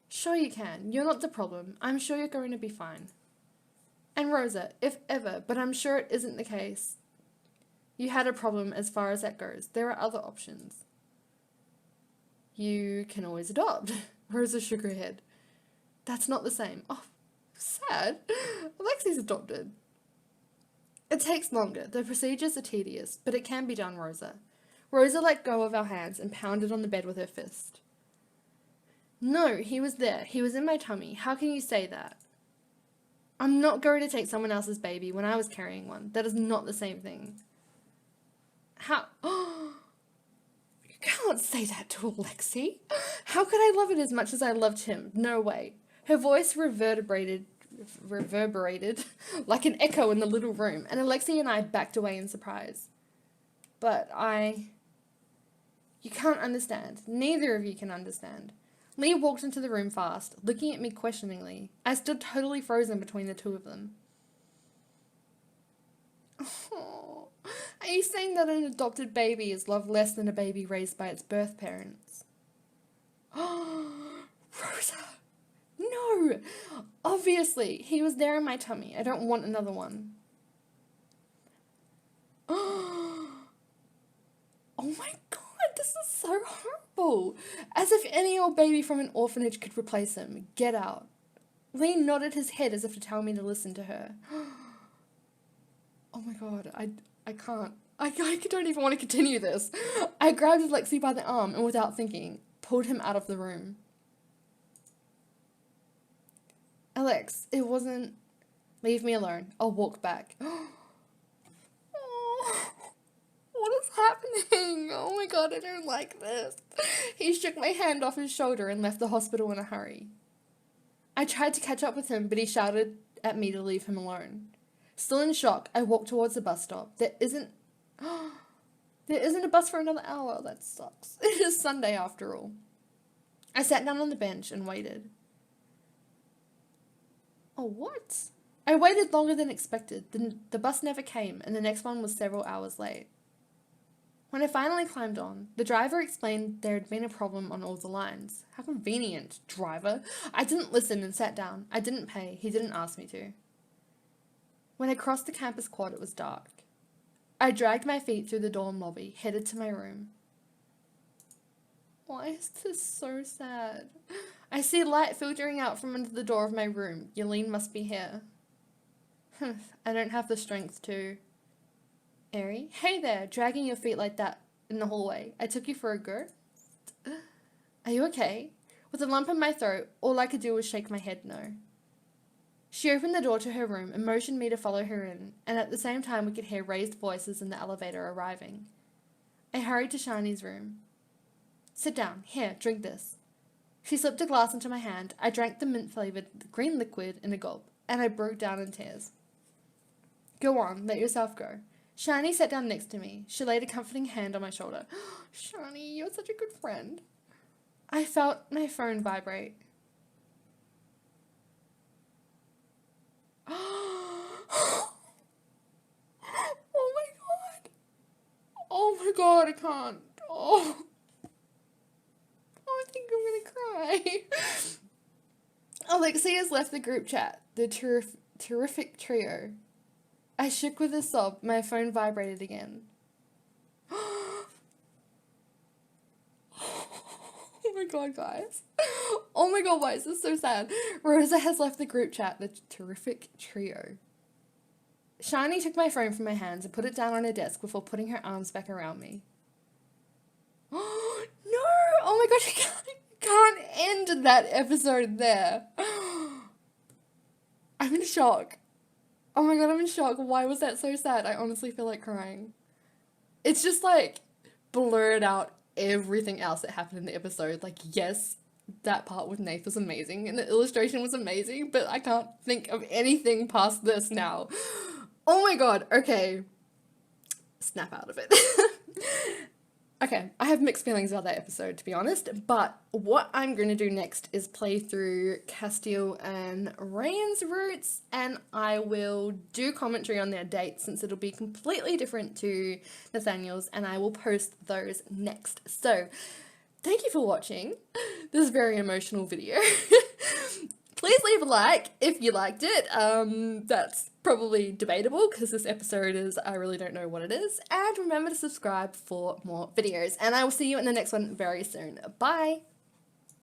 Sure you can. You're not the problem. I'm sure you're going to be fine. And Rosa, if ever, but I'm sure it isn't the case, you had a problem as far as that goes. There are other options. You can always adopt. Rosa shook her head. That's not the same. Oh, sad. Alexei's adopted. It takes longer. The procedures are tedious, but it can be done, Rosa. Rosa let go of our hands and pounded on the bed with her fist. No, he was there. He was in my tummy. How can you say that? I'm not going to take someone else's baby when I was carrying one. That is not the same thing. How? Oh, you can't say that to Alexei. How could I love it as much as I loved him? No way. Her voice reverberated like an echo in the little room, and Alexei and I backed away in surprise. But you can't understand. Neither of you can understand. Lee walked into the room fast, looking at me questioningly. I stood totally frozen between the two of them. Oh, are you saying that an adopted baby is loved less than a baby raised by its birth parents? Oh, Rosa! No! Obviously, he was there in my tummy. I don't want another one. Oh my god, this is so horrible. As if any old baby from an orphanage could replace him. Get out. Lee nodded his head as if to tell me to listen to her. Oh my god, I can't. I don't even want to continue this. I grabbed Alexei by the arm and without thinking, pulled him out of the room. Alex, it wasn't... Leave me alone. I'll walk back. Oh, what is happening? Oh my god, I don't like this. He shook my hand off his shoulder and left the hospital in a hurry. I tried to catch up with him, but he shouted at me to leave him alone. Still in shock, I walked towards the bus stop. There isn't a bus for another hour. That sucks. It is Sunday after all. I sat down on the bench and waited. Oh, what? I waited longer than expected. The bus never came, and the next one was several hours late. When I finally climbed on, the driver explained there had been a problem on all the lines. How convenient, driver. I didn't listen and sat down. I didn't pay. He didn't ask me to. When I crossed the campus quad, it was dark. I dragged my feet through the dorm lobby, headed to my room. Why is this so sad? I see light filtering out from under the door of my room. Yelene must be here. I don't have the strength to... Airy? Hey there, dragging your feet like that in the hallway. I took you for a ghost. Are you okay? With a lump in my throat, all I could do was shake my head no. She opened the door to her room and motioned me to follow her in, and at the same time we could hear raised voices in the elevator arriving. I hurried to Shiny's room. Sit down. Here, drink this. She slipped a glass into my hand. I drank the mint-flavored green liquid in a gulp, and I broke down in tears. Go on, let yourself go. Shiny sat down next to me. She laid a comforting hand on my shoulder. Shiny, you're such a good friend. I felt my phone vibrate. Oh my god. Oh my god, I can't. Oh, I think I'm gonna cry. Alexei has left the group chat, the terrific trio. I shook with a sob. My phone vibrated again. Oh my god, guys. Oh my god, why is this so sad? Rosa has left the group chat, the terrific trio. Shiny took my phone from my hands and put it down on her desk before putting her arms back around me. Oh no! Oh my god, you can't end that episode there. I'm in shock. Oh my god, I'm in shock. Why was that so sad? I honestly feel like crying. It's just like blurred out everything else that happened in the episode. Like, yes, that part with Nath was amazing and the illustration was amazing, but I can't think of anything past this now. Oh my god, okay. snap out of it. Okay, I have mixed feelings about that episode, to be honest, but what I'm going to do next is play through Castiel and Rayan's roots, and I will do commentary on their dates since it'll be completely different to Nathaniel's, and I will post those next. So, thank you for watching this very emotional video. Please leave a like if you liked it. That's probably debatable because this episode is, I really don't know what it is. And remember to subscribe for more videos. And I will see you in the next one very soon. Bye!